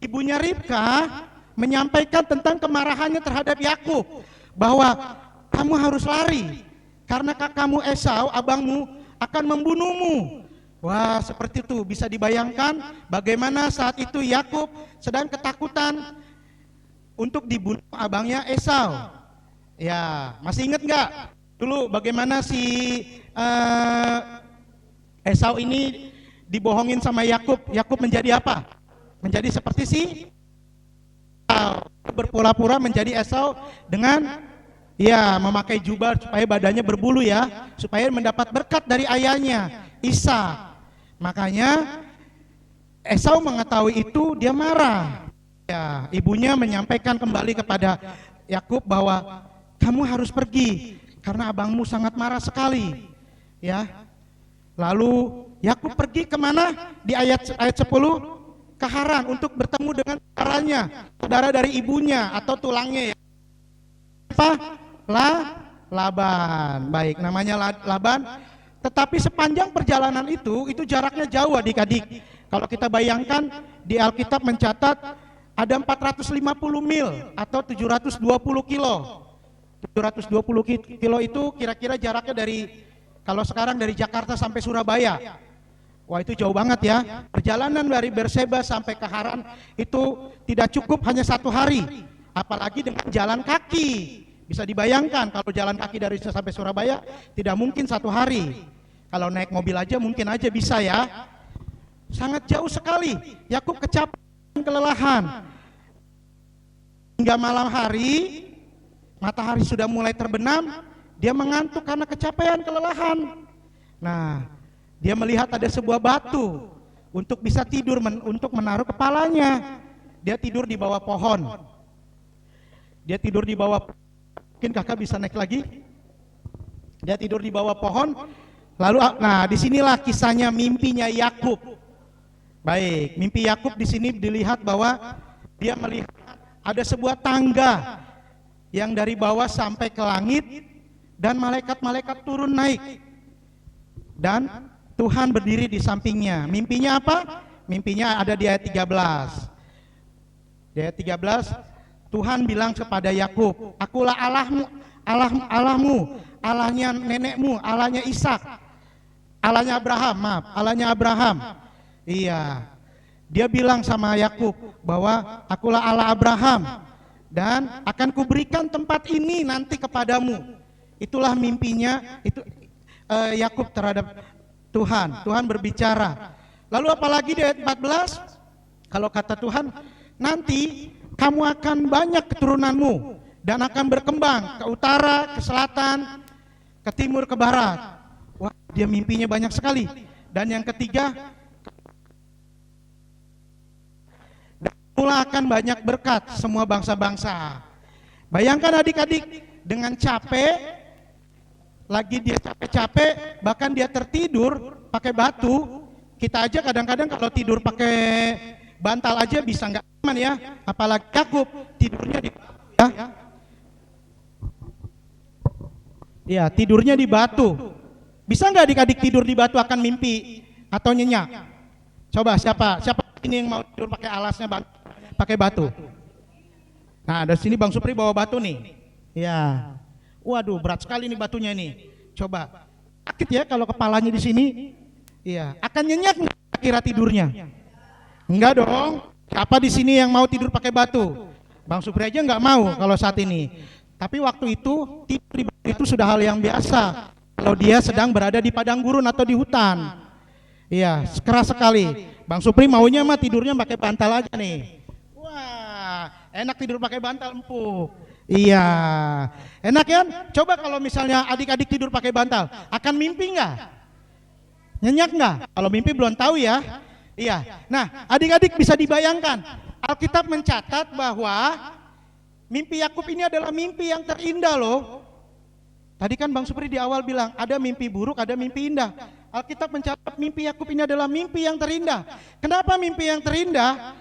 ibunya Ribka menyampaikan tentang kemarahannya terhadap Yakub, bahwa kamu harus lari karena kakakmu Esau, abangmu, akan membunuhmu. Wah, seperti itu bisa dibayangkan bagaimana saat itu Yakub sedang ketakutan untuk dibunuh abangnya Esau. Ya, masih ingat nggak dulu bagaimana si Esau ini dibohongin sama Yakub. Yakub menjadi apa? Menjadi seperti si berpura-pura menjadi Esau dengan memakai jubah supaya badannya berbulu ya, supaya mendapat berkat dari ayahnya Isa. Makanya Esau mengetahui itu, dia marah. Ya, ibunya menyampaikan kembali kepada Yakub bahwa kamu harus pergi karena abangmu sangat marah sekali. Ya. Lalu Yakub pergi kemana? Di ayat 10, ke Haran untuk bertemu dengan saudaranya, saudara dari ibunya atau tulangnya ya. Apa? Laban. Baik, namanya Laban. Tetapi sepanjang perjalanan itu jaraknya jauh adik-adik. Kalau kita bayangkan di Alkitab mencatat ada 450 mil atau 720 kilo. 720 kilo itu kira-kira jaraknya dari, kalau sekarang dari Jakarta sampai Surabaya. Wah, itu jauh banget ya. Perjalanan dari Berseba sampai ke Haran itu tidak cukup hanya 1 hari. Apalagi dengan jalan kaki. Bisa dibayangkan kalau jalan kaki dari sampai Surabaya tidak mungkin 1 hari. Kalau naik mobil aja mungkin aja bisa ya. Sangat jauh sekali. Yakub kecapean, kelelahan. Hingga malam hari, matahari sudah mulai terbenam, dia mengantuk karena kecapean, kelelahan. Nah, dia melihat ada sebuah batu untuk bisa tidur, untuk menaruh kepalanya. Dia tidur di bawah pohon. Dia tidur di bawah, mungkin kakak bisa naik lagi. Dia tidur di bawah pohon. Lalu, nah disinilah kisahnya mimpinya Yakub. Baik, mimpi Yakub di sini dilihat bahwa dia melihat ada sebuah tangga yang dari bawah sampai ke langit dan malaikat-malaikat turun naik. Dan Tuhan berdiri di sampingnya. Mimpinya apa? Mimpinya ada di ayat 13. Di ayat 13, Tuhan bilang kepada Yakub, "Akulah Allahmu, Allahmu, Allahnya nenekmu, Allahnya Ishak, Allahnya Abraham." Iya. Dia bilang sama Yakub bahwa akulah Allah Abraham dan akan kuberikan tempat ini nanti kepadamu. Itulah mimpinya itu Yakub terhadap Tuhan. Tuhan berbicara. Lalu apalagi di ayat 14, kalau kata Tuhan, nanti kamu akan banyak keturunanmu dan akan berkembang ke utara, ke selatan, ke timur, ke barat. Wah, dia mimpinya banyak sekali. Dan yang ketiga, mula akan banyak berkat semua bangsa-bangsa. Bayangkan adik-adik, dengan capek, lagi dia capek-capek, bahkan dia tertidur pakai batu. Kita aja kadang-kadang kalau tidur pakai bantal aja bisa nggak aman ya, apalagi Yakub tidurnya di batu ya. Ya, tidurnya di batu. Bisa nggak adik-adik tidur di batu akan mimpi atau nyenyak? Coba siapa ini yang mau tidur pakai alasnya pakai batu? Nah, dari sini Bang Supri bawa batu nih. Ya. Waduh, berat sekali nih batunya ini. Coba. Sakit ya kalau kepalanya di sini. Iya, akan nyenyak nggak kira tidurnya? Enggak dong. Apa di sini yang mau tidur pakai batu? Bang Supri aja nggak mau kalau saat ini. Tapi waktu itu tidur di batu itu sudah hal yang biasa. Kalau dia sedang berada di padang gurun atau di hutan. Iya, keras sekali. Bang Supri maunya mah tidurnya pakai bantal aja nih. Wah, enak tidur pakai bantal empuk. Iya, enak kan? Coba kalau misalnya adik-adik tidur pakai bantal, akan mimpi nggak? Nyenyak nggak? Kalau mimpi belum tahu ya. Iya. Nah, adik-adik bisa dibayangkan. Alkitab mencatat bahwa mimpi Yakub ini adalah mimpi yang terindah loh. Tadi kan Bang Supri di awal bilang ada mimpi buruk, ada mimpi indah. Alkitab mencatat mimpi Yakub ini adalah mimpi yang terindah. Kenapa mimpi yang terindah?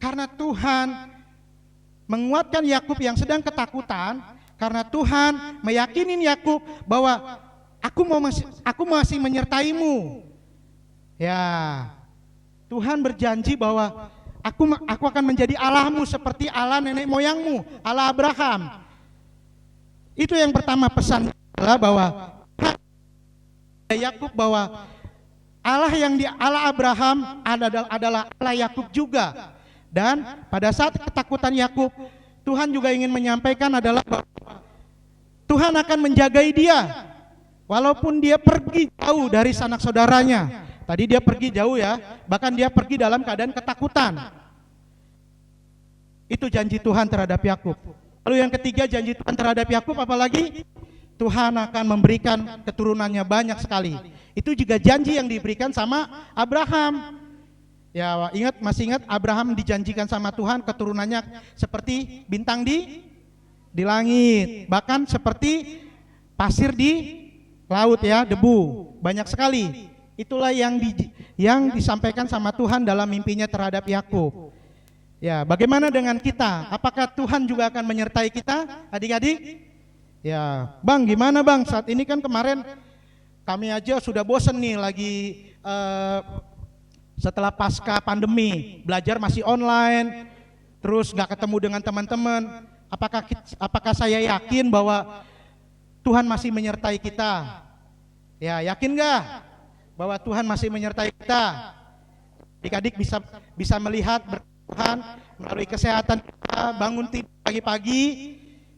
Karena Tuhan menguatkan Yakub yang sedang ketakutan, karena Tuhan meyakinin Yakub bahwa aku masih menyertaimu. Ya, Tuhan berjanji bahwa aku akan menjadi Allahmu seperti Allah nenek moyangmu, Allah Abraham. Itu yang pertama pesan adalah bahwa Yakub bahwa Allah Abraham adalah Allah Yakub juga. Dan pada saat ketakutan Yakub, Tuhan juga ingin menyampaikan adalah bahwa Tuhan akan menjagai dia walaupun dia pergi jauh dari sanak saudaranya, Tadi dia pergi jauh ya, bahkan dia pergi dalam keadaan ketakutan. Itu janji Tuhan terhadap Yakub. Lalu yang ketiga, janji Tuhan terhadap Yakub apalagi? Tuhan akan memberikan keturunannya banyak sekali. Itu juga janji yang diberikan sama Abraham. Ya, masih ingat Abraham dijanjikan sama Tuhan keturunannya seperti bintang di langit, bahkan seperti pasir di laut ya, debu, banyak sekali. Itulah yang disampaikan sama Tuhan dalam mimpinya terhadap Yakub. Ya, bagaimana dengan kita? Apakah Tuhan juga akan menyertai kita, adik-adik? Ya, Bang, gimana Bang? Saat ini kan kemarin kami aja sudah bosen nih lagi setelah pasca pandemi, belajar masih online, terus nggak ketemu dengan teman-teman. Apakah saya yakin bahwa Tuhan masih menyertai kita? Ya, yakin nggak bahwa Tuhan masih menyertai kita? Adik-adik bisa melihat Tuhan melalui kesehatan kita, bangun tidur pagi-pagi,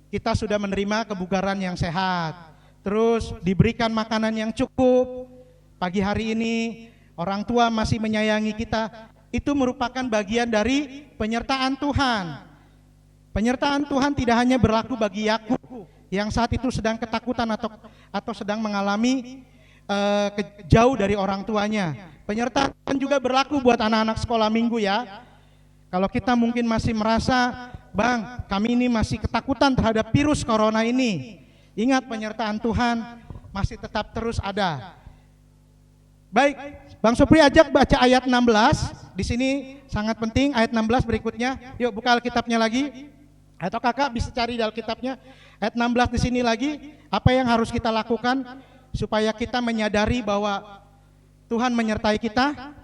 kita sudah menerima kebugaran yang sehat, terus diberikan makanan yang cukup. Pagi hari ini orang tua masih menyayangi kita. Itu merupakan bagian dari penyertaan Tuhan. Penyertaan Tuhan tidak hanya berlaku bagi Yakub yang saat itu sedang ketakutan atau sedang mengalami jauh dari orang tuanya. Penyertaan Tuhan juga berlaku buat anak-anak sekolah minggu ya. Kalau kita mungkin masih merasa, Bang, kami ini masih ketakutan terhadap virus corona ini, ingat penyertaan Tuhan masih tetap terus ada. Baik, Bang Supri ajak baca ayat 16. Di sini sangat penting ayat 16 berikutnya. Yuk buka Alkitabnya lagi. Atau kakak bisa cari di Alkitabnya. Ayat 16 di sini lagi. Apa yang harus kita lakukan supaya kita menyadari bahwa Tuhan menyertai kita?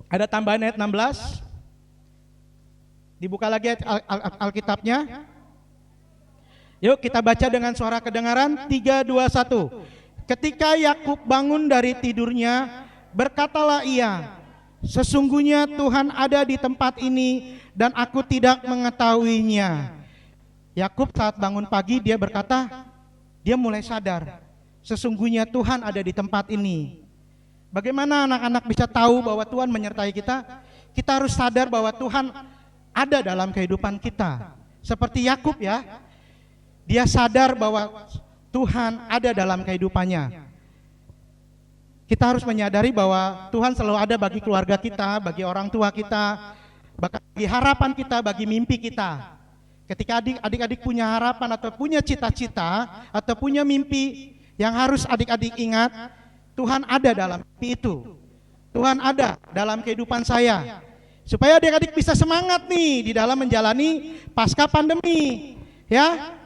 Ada tambahan ayat 16. Dibuka lagi Alkitabnya. Yuk kita baca dengan suara kedengaran. 3, 2, 1. Ketika Yakub bangun dari tidurnya, berkatalah ia, sesungguhnya Tuhan ada di tempat ini dan aku tidak mengetahuinya. Yakub saat bangun pagi dia berkata, dia mulai sadar, sesungguhnya Tuhan ada di tempat ini. Bagaimana anak-anak bisa tahu bahwa Tuhan menyertai kita? Kita harus sadar bahwa Tuhan ada dalam kehidupan kita. Seperti Yakub ya, dia sadar bahwa Tuhan ada dalam kehidupannya. Kita harus menyadari bahwa Tuhan selalu ada bagi keluarga kita, bagi orang tua kita, bahkan bagi harapan kita, bagi mimpi kita. Ketika adik-adik punya harapan atau punya cita-cita atau punya mimpi, yang harus adik-adik ingat, Tuhan ada dalam mimpi itu. Tuhan ada dalam kehidupan saya. Supaya adik-adik bisa semangat nih di dalam menjalani pasca pandemi. Ya.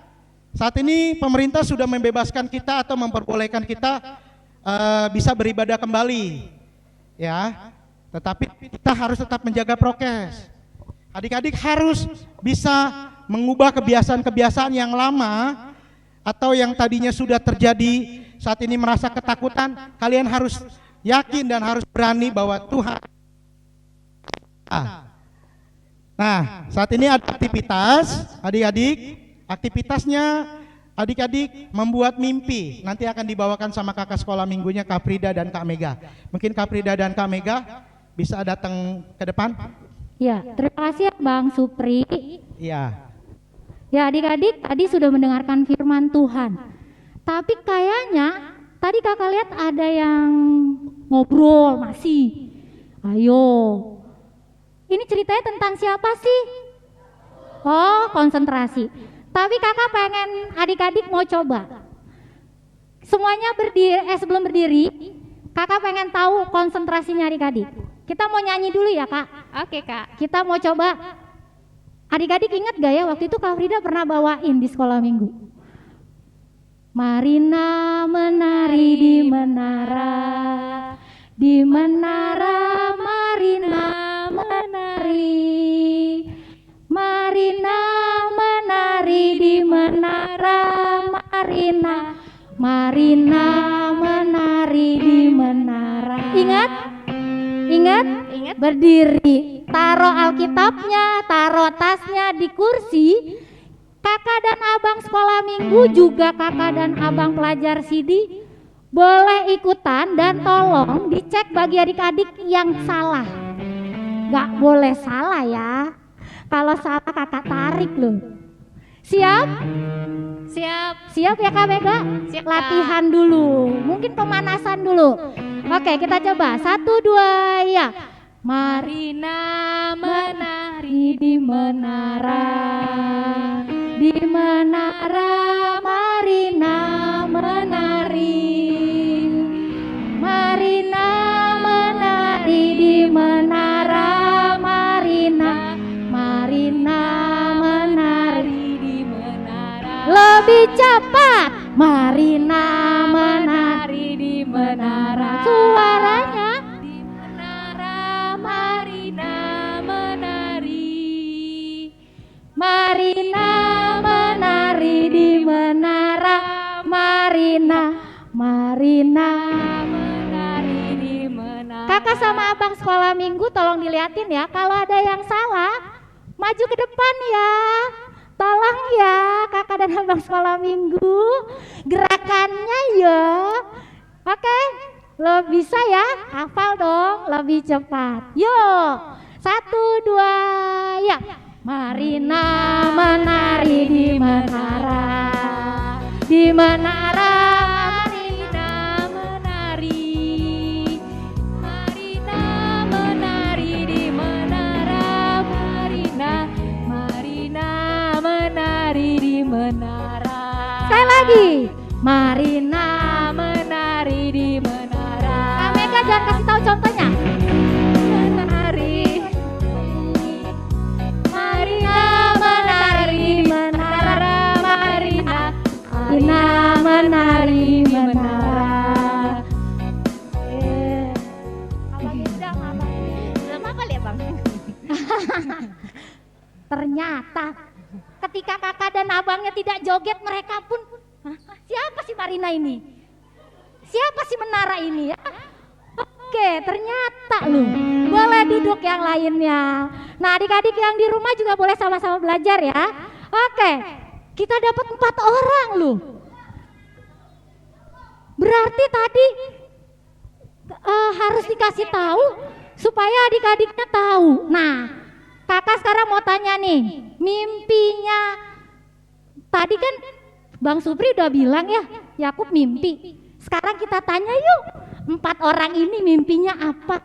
Saat ini pemerintah sudah membebaskan kita atau memperbolehkan kita bisa beribadah kembali, ya. Tetapi kita harus tetap menjaga prokes. Adik-adik harus bisa mengubah kebiasaan-kebiasaan yang lama atau yang tadinya sudah terjadi, saat ini merasa ketakutan. Kalian harus yakin dan harus berani bahwa Tuhan. Nah, saat ini ada aktivitas, adik-adik. Aktivitasnya adik-adik membuat mimpi. Nanti akan dibawakan sama kakak sekolah minggunya Kak Frida dan Kak Mega. Mungkin Kak Frida dan Kak Mega bisa datang ke depan. Ya, terima kasih Bang Supri. Ya. Ya adik-adik tadi sudah mendengarkan firman Tuhan. Tapi kayaknya tadi kakak lihat ada yang ngobrol masih. Ayo. Ini ceritanya tentang siapa sih? Oh, konsentrasi. Tapi kakak pengen adik-adik mau coba. Semuanya berdiri, sebelum berdiri, kakak pengen tahu konsentrasinya adik-adik. Kita mau nyanyi dulu ya kak? Oke kak. Kita mau coba. Adik-adik ingat gak ya waktu itu Kak Frida pernah bawain di sekolah minggu. Marina menari di menara, Marina menari. Marina menari di menara, Marina menari di menara. Ingat? Ingat? Berdiri, taruh Alkitabnya, taruh tasnya di kursi. Kakak dan abang sekolah minggu juga kakak dan abang pelajar CD boleh ikutan dan tolong dicek bagi adik-adik yang salah. Gak boleh salah ya. Kalau salah kakak tarik loh. Siap? Siap. Siap ya Kak Mega? Siap, Kak. Latihan dulu, mungkin pemanasan dulu. Oke, kita coba. 1, 2, ya. Marina menari di menara, di menara Marina menari, Marina menari di menara Marina, Marina menari di menara. Lebih cepat, Marina menari di menara. Suaranya di menara Marina menari, Marina menari di menara Marina, Marina menari di menara. Kakak sama abang sekolah minggu tolong diliatin ya, kalau ada yang salah maju ke depan ya. Tolong ya kakak dan abang sekolah minggu, gerakannya ya. Oke, lo bisa ya, hafal dong, lebih cepat. Yuk, 1, 2, ya. Marina menari di menara, di menara Marina menari, Marina menari di menara Marina, Marina menari di menara. Sekali lagi, Marina menari di menara. Kak Mega jangan kasih tahu contohnya. Menari, Marina menari di menara Marina, Marina menari di menara. Abang udah ngapa? Belum apa ya bang? Ternyata ketika kakak dan abangnya tidak joget, mereka pun, "Hah, siapa sih Marina ini? Siapa sih menara ini ya?" Oke, ternyata loh. Boleh duduk yang lainnya. Nah, adik-adik yang di rumah juga boleh sama-sama belajar ya. Oke, kita dapat 4 orang loh. Berarti tadi harus dikasih tahu supaya adik-adiknya tahu. Nah, kakak sekarang mau tanya nih, mimpinya tadi kan Bang Supri udah bilang ya, Yakub mimpi. Sekarang kita tanya yuk, 4 orang ini mimpinya apa?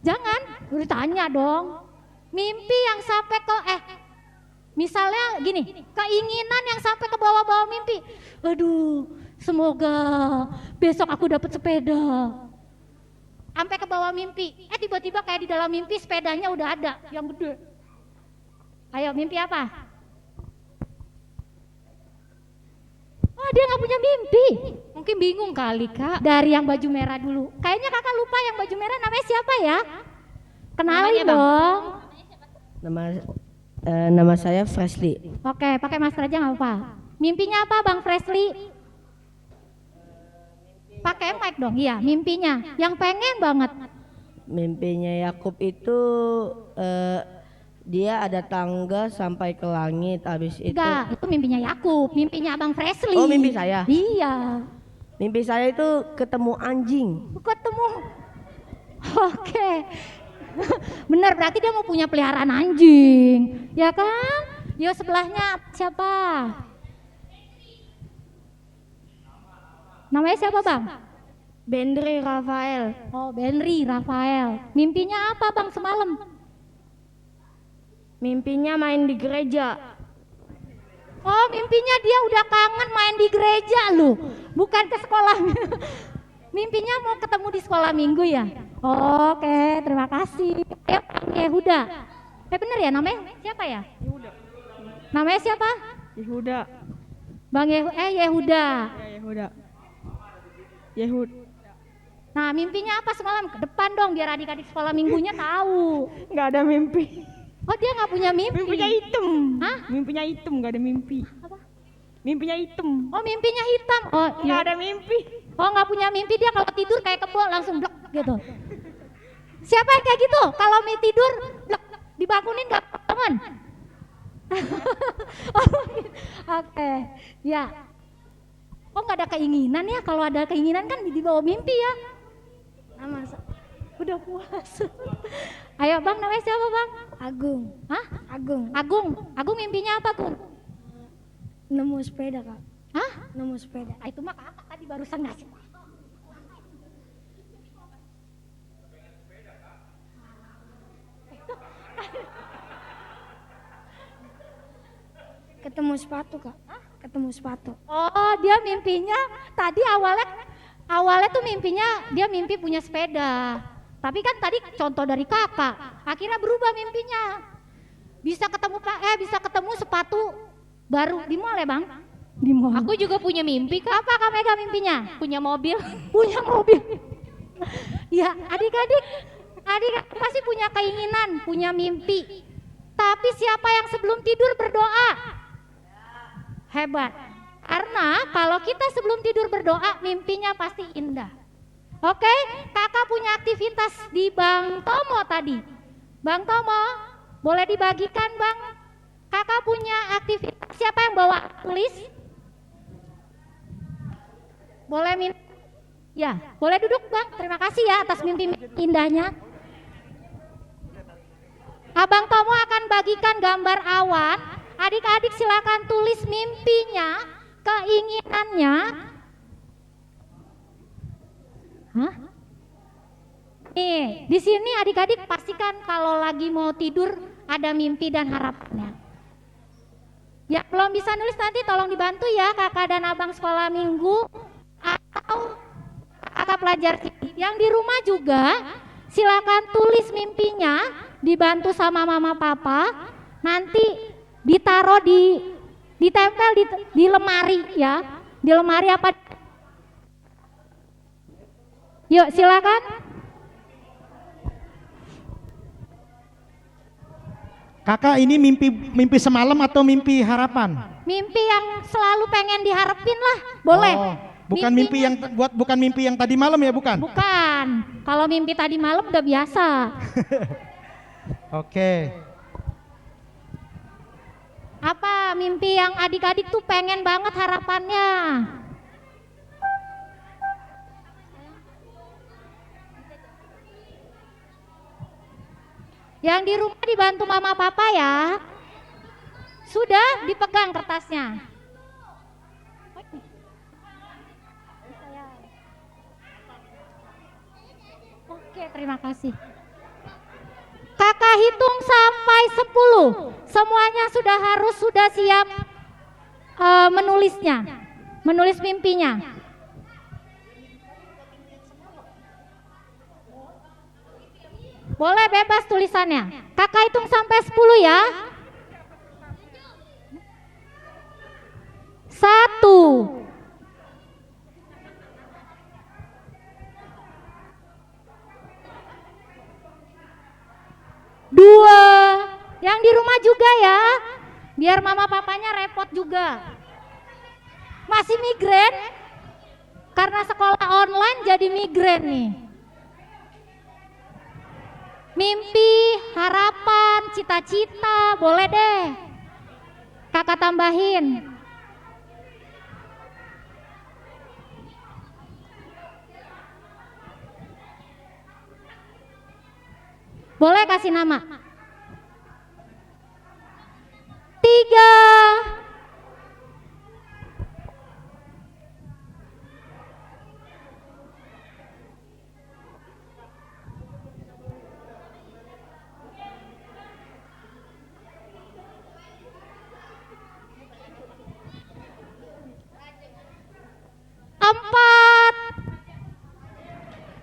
Jangan, udah tanya dong. Mimpi yang sampai ke misalnya gini, keinginan yang sampai ke bawah-bawah mimpi. Aduh, semoga besok aku dapat sepeda. Sampai ke bawah mimpi. Tiba-tiba kayak di dalam mimpi sepedanya udah ada yang gede. Ayo, mimpi apa? Oh, dia nggak punya mimpi. Mungkin bingung kali Kak. Dari yang baju merah dulu. Kayaknya kakak lupa yang baju merah namanya siapa ya? Kenalin Namanya, Bang. dong. Nama saya Fresley. Oke, pakai masker aja nggak apa. Mimpinya apa Bang Fresley? Pakai mic dong, iya mimpinya. Yang pengen banget. Mimpinya Yakub itu dia ada tangga sampai ke langit. Habis itu Enggak, itu mimpinya Yakub, mimpinya Abang Fresley. Oh, mimpi saya? Iya. Mimpi saya itu ketemu anjing. Ketemu. Oke. Benar, berarti dia mau punya peliharaan anjing. Ya kan? Yo, sebelahnya siapa? Namanya siapa Bang? Bendri Rafael. Oh, Benri Rafael. Mimpinya apa Bang semalam? Mimpinya main di gereja. Oh, mimpinya dia udah kangen main di gereja loh, bukan ke sekolah. Mimpinya mau ketemu di sekolah minggu ya? Oke, terima kasih. Bang Yehuda. Bener ya namanya? Siapa ya? Yehuda. Namanya siapa? Yehuda. Bang Yehuda. Ya, Yehuda. Yehud. Nah, mimpinya apa semalam? Ke depan dong biar adik-adik sekolah minggunya tahu. Nggak ada mimpi. Oh, dia nggak punya mimpi. Mimpinya hitam. Hah? Mimpinya hitam, nggak ada mimpi. Apa? Mimpinya hitam. Oh, mimpinya hitam. Oh, Nggak iya. ada mimpi. Oh, nggak punya mimpi, dia kalau tidur kayak kebo langsung blek gitu. Siapa yang kayak gitu? Kalau mau tidur blek, dibangunin nggak bangun? Oh, oke, ya. Oh nggak ada keinginan ya, kalau ada keinginan kan dibawa mimpi ya. Nama Udah puas. Ayo bang, namanya siapa bang? Agung. Hah? Agung. Agung. Agung mimpinya apa Gung? Nemu sepeda kak. Hah? Nemu sepeda. Ah, itu mah kakak tadi barusan ngasih. Ketemu sepatu kak. Ketemu sepatu. Oh dia mimpinya tadi awalnya tuh mimpinya dia mimpi punya sepeda. Tapi kan tadi contoh dari kakak, akhirnya berubah mimpinya. Bisa ketemu sepatu baru di mall ya bang? Di mall. Aku juga punya mimpi kak. Apa Kak Mega mimpinya? Punya mobil. Punya mobil. Ya adik-adik pasti punya keinginan, punya mimpi. Tapi siapa yang sebelum tidur berdoa? Hebat. Karena kalau kita sebelum tidur berdoa, mimpinya pasti indah. Oke, kakak punya aktivitas di Bang Tomo tadi. Bang Tomo, boleh dibagikan bang? Kakak punya aktivitas, siapa yang bawa tulis? Boleh ya, boleh duduk bang. Terima kasih ya atas mimpi indahnya. Abang Tomo akan bagikan gambar awan. Adik-adik silakan tulis mimpinya, keinginannya. Hah? Nih, di sini adik-adik pastikan kalau lagi mau tidur ada mimpi dan harapannya. Ya, belum bisa nulis nanti tolong dibantu ya kakak dan abang sekolah minggu atau kakak pelajar sini. Yang di rumah juga silakan tulis mimpinya, dibantu sama mama papa. Nanti ditaruh ditempel di lemari ya. Di lemari apa? Yuk silakan. Kakak ini mimpi semalam atau mimpi harapan? Mimpi yang selalu pengen diharapin lah, boleh. Oh, bukan mimpi yang tadi malam ya, bukan? Bukan. Kalau mimpi tadi malam udah biasa. Oke. Apa mimpi yang adik-adik tuh pengen banget harapannya? Yang di rumah dibantu mama papa ya. Sudah dipegang kertasnya. Oke, terima kasih. Kakak hitung sampai 10. Semuanya sudah siap menulisnya. Menulis mimpinya. Boleh bebas tulisannya. Kakak hitung sampai 10 ya. 1. 2. Yang di rumah juga ya. Biar mama papanya repot juga. Masih migrain? Karena sekolah online jadi migrain nih. Mimpi, harapan, cita-cita, boleh deh. Kakak tambahin. Boleh kasih nama. 3. 4.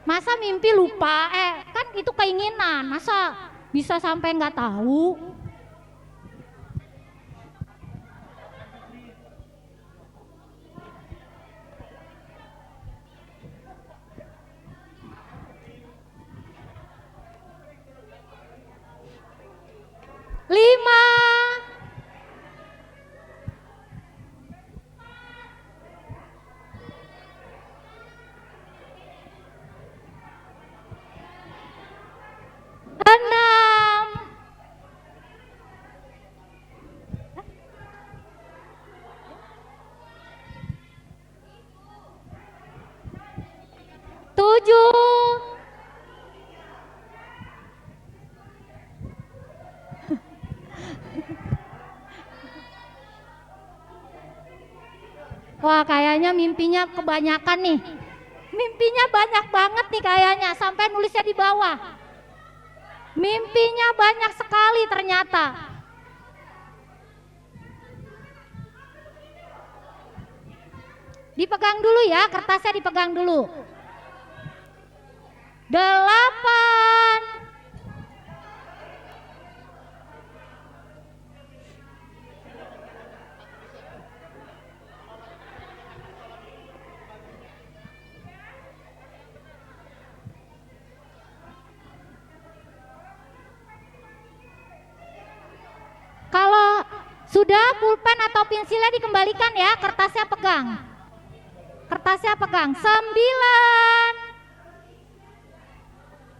Masa mimpi lupa? Kan itu keinginan. Masa bisa sampai nggak tahu? 5. 6. Wah, kayaknya mimpinya kebanyakan nih. Mimpinya banyak banget nih kayaknya, sampai nulisnya di bawah. Mimpinya banyak sekali ternyata. Dipegang dulu ya, kertasnya dipegang dulu. 8. Kalau sudah, pulpen atau pensilnya dikembalikan ya, kertasnya pegang. Kertasnya pegang. 9.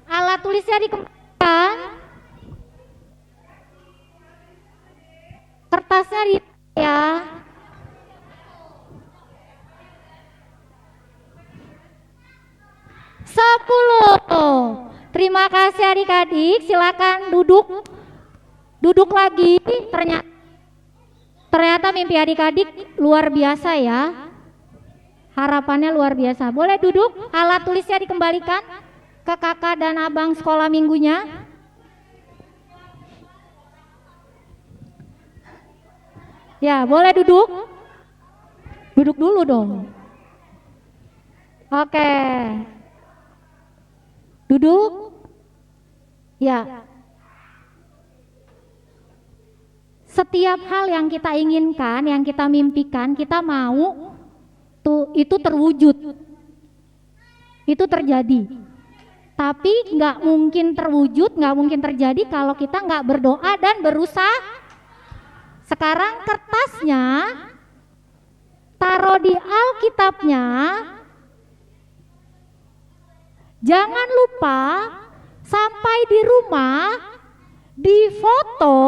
Alat tulisnya dikembalikan. Kertasnya di ya. Sepuluh. Terima kasih adik-adik, silakan duduk. Duduk lagi. Ternyata mimpi adik-adik luar biasa ya. Harapannya luar biasa. Boleh duduk, alat tulisnya dikembalikan ke kakak dan abang sekolah minggunya. Ya, boleh duduk. Duduk dulu dong. Oke. Duduk. Ya. Setiap hal yang kita inginkan, yang kita mimpikan, kita mau itu terwujud. Itu terjadi. Tapi nggak mungkin terwujud, nggak mungkin terjadi kalau kita nggak berdoa dan berusaha. Sekarang kertasnya taruh di Alkitabnya. Jangan lupa sampai di rumah difoto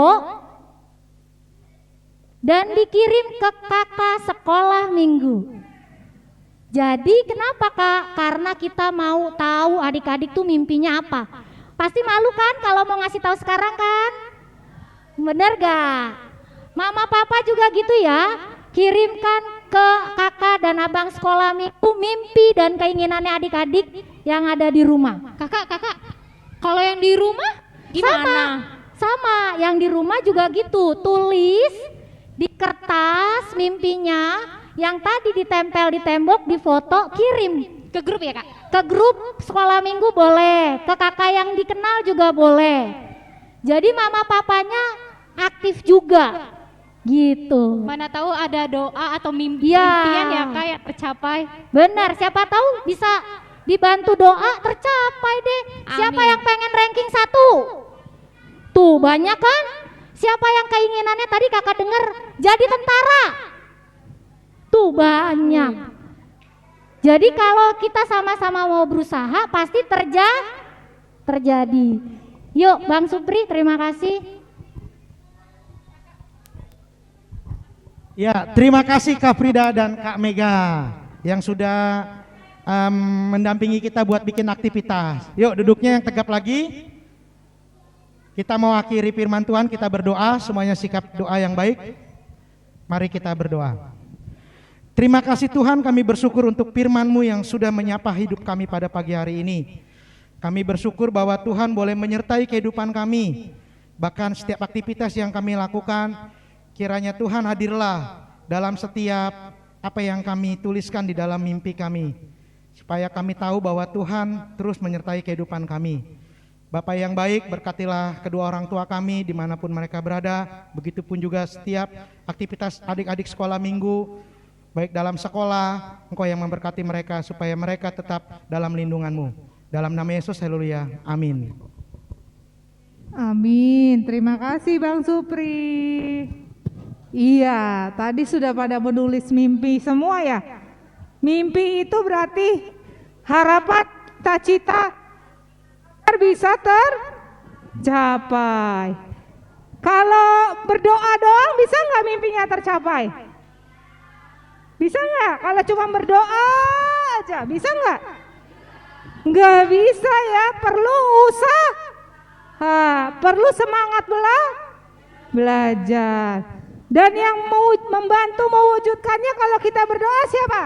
dan dikirim ke kakak sekolah minggu. Jadi kenapa Kak? Karena kita mau tahu adik-adik tuh mimpinya apa. Pasti malu kan kalau mau ngasih tahu sekarang kan? Bener gak? Mama papa juga gitu ya. Kirimkan ke kakak dan abang sekolah minggu mimpi dan keinginannya adik-adik yang ada di rumah. Kakak, kalau yang di rumah gimana? Sama, yang di rumah juga gitu. Tulis di kertas mimpinya yang tadi ditempel di tembok, di foto, kirim Ke grup ya Kak? ke grup sekolah minggu boleh, ke kakak yang dikenal juga boleh. Jadi mama papanya aktif juga gitu. Mana tahu ada doa atau Ya. impian ya Kak yang tercapai. Benar, siapa tahu bisa dibantu doa tercapai deh. Siapa Amin. yang pengen ranking 1? Tuh banyak kan? Siapa yang keinginannya tadi kakak dengar jadi tentara? Tuh banyak. Jadi kalau kita sama-sama mau berusaha pasti terjadi. Yuk Bang Supri, terima kasih. Ya, terima kasih Kak Frida dan Kak Mega yang sudah mendampingi kita buat bikin aktivitas. Yuk duduknya yang tegap lagi. Kita mau akhiri firman Tuhan, kita berdoa, semuanya sikap doa yang baik. Mari kita berdoa. Terima kasih Tuhan, kami bersyukur untuk firman-Mu yang sudah menyapa hidup kami pada pagi hari ini. Kami bersyukur bahwa Tuhan boleh menyertai kehidupan kami. Bahkan setiap aktivitas yang kami lakukan, kiranya Tuhan hadirlah dalam setiap apa yang kami tuliskan di dalam mimpi kami. Supaya kami tahu bahwa Tuhan terus menyertai kehidupan kami. Bapak yang baik, berkatilah kedua orang tua kami dimanapun mereka berada. Begitupun juga setiap aktivitas adik-adik sekolah minggu, baik dalam sekolah, Engkau yang memberkati mereka supaya mereka tetap dalam lindungan-Mu. Dalam nama Yesus, haleluya, amin. Amin. Terima kasih Bang Supri. Iya, tadi sudah pada menulis mimpi semua ya. Mimpi itu berarti harapan, cita-cita bisa tercapai. Kalau berdoa doang bisa nggak mimpinya tercapai? Bisa nggak? Kalau cuma berdoa aja bisa nggak? Nggak bisa ya, perlu usaha, perlu semangat belajar. Dan yang mau membantu mewujudkannya kalau kita berdoa siapa?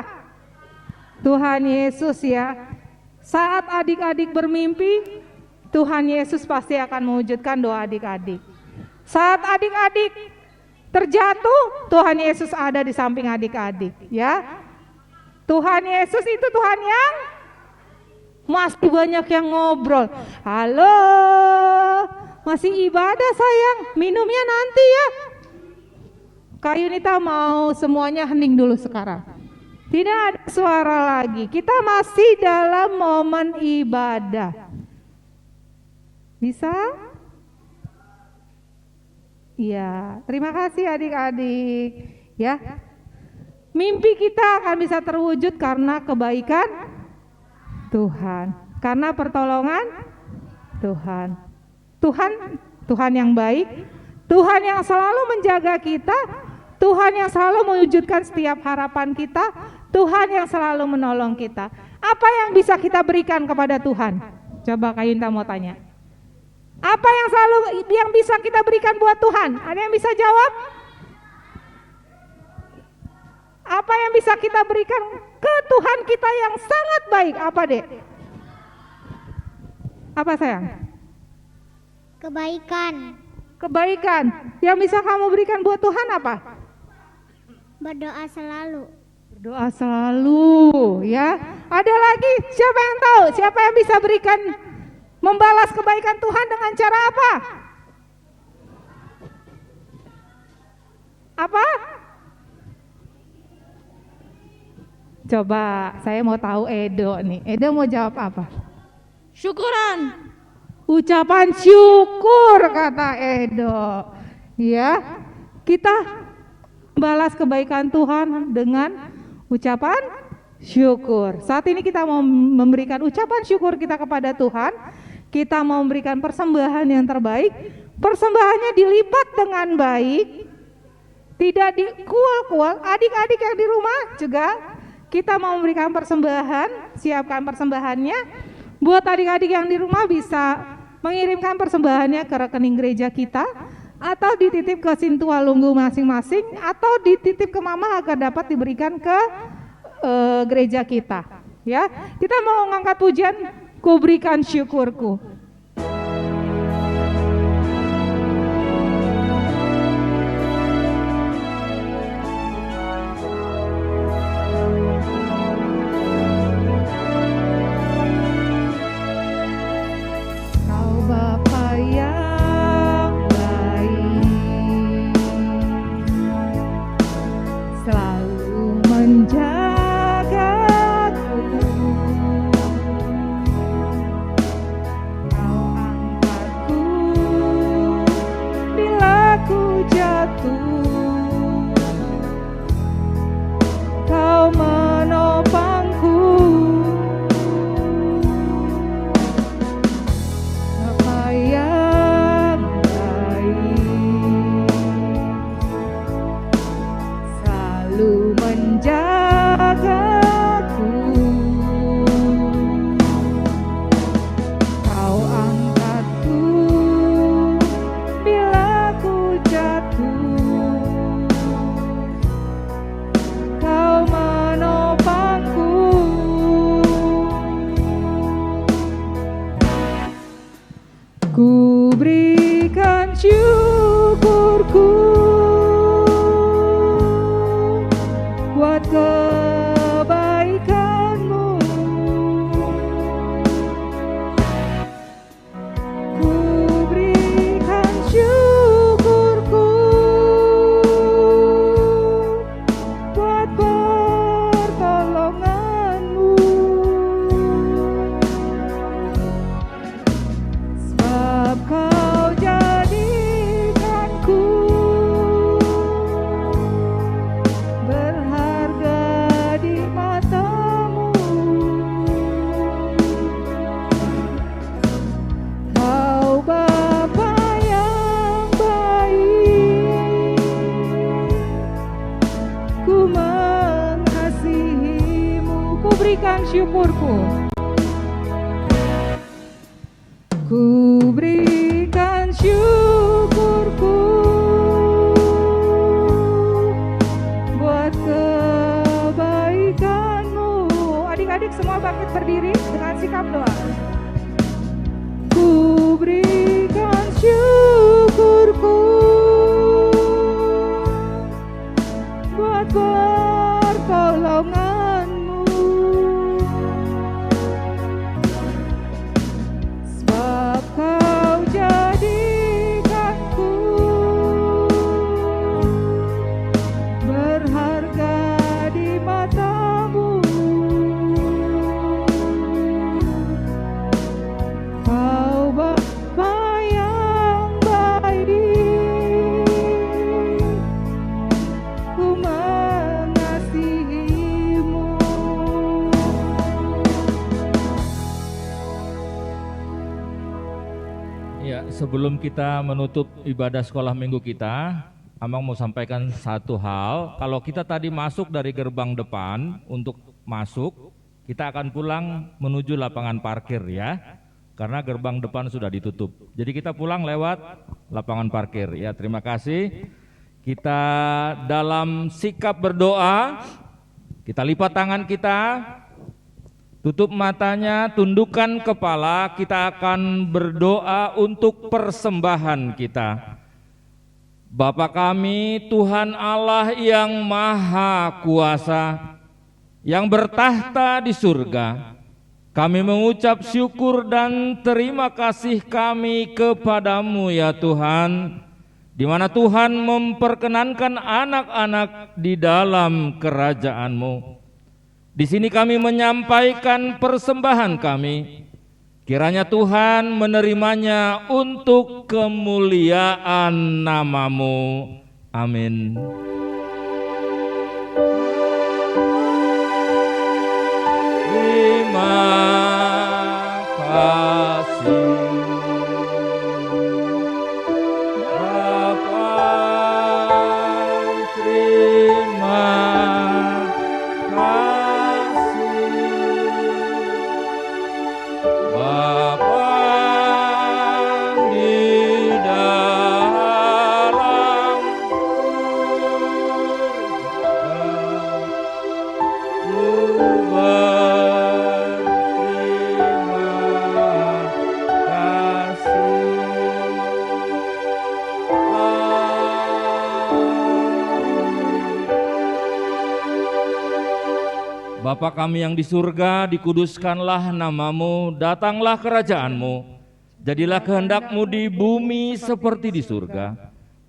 Tuhan Yesus ya. Saat adik-adik bermimpi, Tuhan Yesus pasti akan mewujudkan doa adik-adik. Saat adik-adik terjatuh, Tuhan Yesus ada di samping adik-adik ya. Tuhan Yesus itu Tuhan yang masih banyak yang ngobrol. Halo, masih ibadah sayang, minumnya nanti ya. Kayu Nita mau semuanya hening dulu sekarang. Tidak ada suara lagi. Kita masih dalam momen ibadah. Bisa? Iya, terima kasih adik-adik. Ya, mimpi kita akan bisa terwujud karena kebaikan Tuhan, karena pertolongan Tuhan. Tuhan yang baik, Tuhan yang selalu menjaga kita, Tuhan yang selalu mewujudkan setiap harapan kita, Tuhan yang selalu menolong kita. Apa yang bisa kita berikan kepada Tuhan? Coba Kak Yunta mau tanya. Apa yang bisa kita berikan buat Tuhan? Ada yang bisa jawab? Apa yang bisa kita berikan ke Tuhan kita yang sangat baik? Apa dek? Apa sayang? Kebaikan. Yang bisa kamu berikan buat Tuhan apa? Berdoa selalu. Berdoa selalu ya. Ada lagi siapa yang tahu? Siapa yang bisa berikan membalas kebaikan Tuhan dengan cara apa? Apa? Coba saya mau tahu Edo nih. Edo mau jawab apa? Syukuran. Ucapan syukur kata Edo. Ya, kita balas kebaikan Tuhan dengan ucapan syukur. Saat ini kita mau memberikan ucapan syukur kita kepada Tuhan. Kita mau memberikan persembahan yang terbaik. Persembahannya dilipat dengan baik. Tidak dikual-kual. Adik-adik yang di rumah juga kita mau memberikan persembahan. Siapkan persembahannya. Buat adik-adik yang di rumah bisa mengirimkan persembahannya ke rekening gereja kita, atau dititip ke Sintualunggu masing-masing, atau dititip ke mama agar dapat diberikan ke gereja kita. Ya, kita mau ngangkat pujian, ku berikan syukurku. Ku berikan syukurku buat kebaikanmu. Ku berikan syukurku buat pertolonganmu. Sebab kau jadikanku berharga di matamu. Kau Bapa yang baik, ku mengasihimu. Ku berikan syukurku Ku berikan syukurku buat kebaikanmu. Adik-adik semua bangkit berdiri dengan sikap doa. Ku berikan syukurku buat pertolonganmu, sebab kau jadikanku berharga di matamu. Kau Bapa yang baik, ku mengasihimu. Ya, sebelum kita menutup ibadah sekolah minggu kita, Amang mau sampaikan satu hal. Kalau kita tadi masuk dari gerbang depan untuk masuk, kita akan pulang menuju lapangan parkir ya. Karena gerbang depan sudah ditutup. Jadi kita pulang lewat lapangan parkir. Ya, terima kasih. Kita dalam sikap berdoa, kita lipat tangan kita, tutup matanya, tundukkan kepala, kita akan berdoa untuk persembahan kita. Bapa kami, Tuhan Allah yang Maha Kuasa, yang bertahta di surga, kami mengucap syukur dan terima kasih kami kepadamu ya Tuhan, di mana Tuhan memperkenankan anak-anak di dalam kerajaan-Mu. Di sini kami menyampaikan persembahan kami. Kiranya Tuhan menerimanya untuk kemuliaan nama-Mu. Amin. Terima kasih Bapa, terima Bapa di dalam surga, Bapa kami yang di surga, dikuduskanlah nama-Mu, datanglah kerajaan-Mu, jadilah kehendak-Mu di bumi seperti di surga.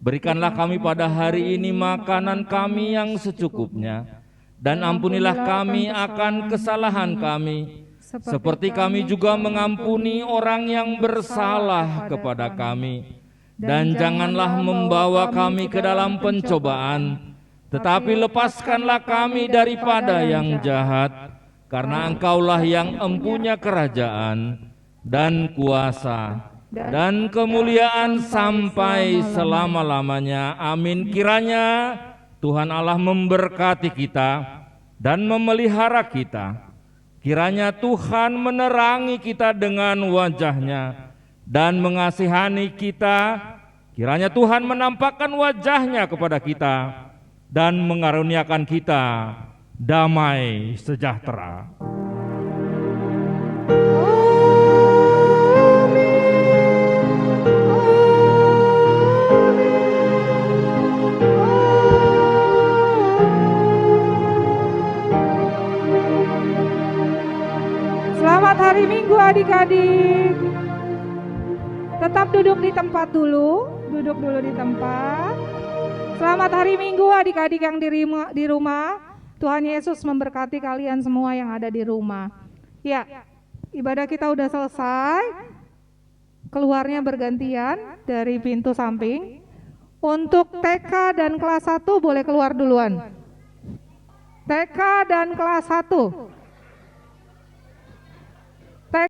Berikanlah kami pada hari ini makanan kami yang secukupnya, dan ampunilah kami akan kesalahan kami, seperti kami juga mengampuni orang yang bersalah kepada kami. Dan janganlah membawa kami ke dalam pencobaan, tetapi lepaskanlah kami daripada yang jahat, karena Engkaulah yang empunya kerajaan dan kuasa dan kemuliaan sampai selama-lamanya. Amin. Kiranya Tuhan Allah memberkati kita dan memelihara kita. Kiranya Tuhan menerangi kita dengan wajah-Nya dan mengasihani kita. Kiranya Tuhan menampakkan wajah-Nya kepada kita dan mengaruniakan kita damai sejahtera. Selamat hari Minggu adik-adik. Tetap duduk di tempat dulu, duduk dulu di tempat. Selamat hari Minggu adik-adik yang di rumah. Tuhan Yesus memberkati kalian semua yang ada di rumah. Ya, ibadah kita udah selesai. Keluarnya bergantian dari pintu samping. Untuk TK dan kelas 1 boleh keluar duluan. TK dan kelas 1.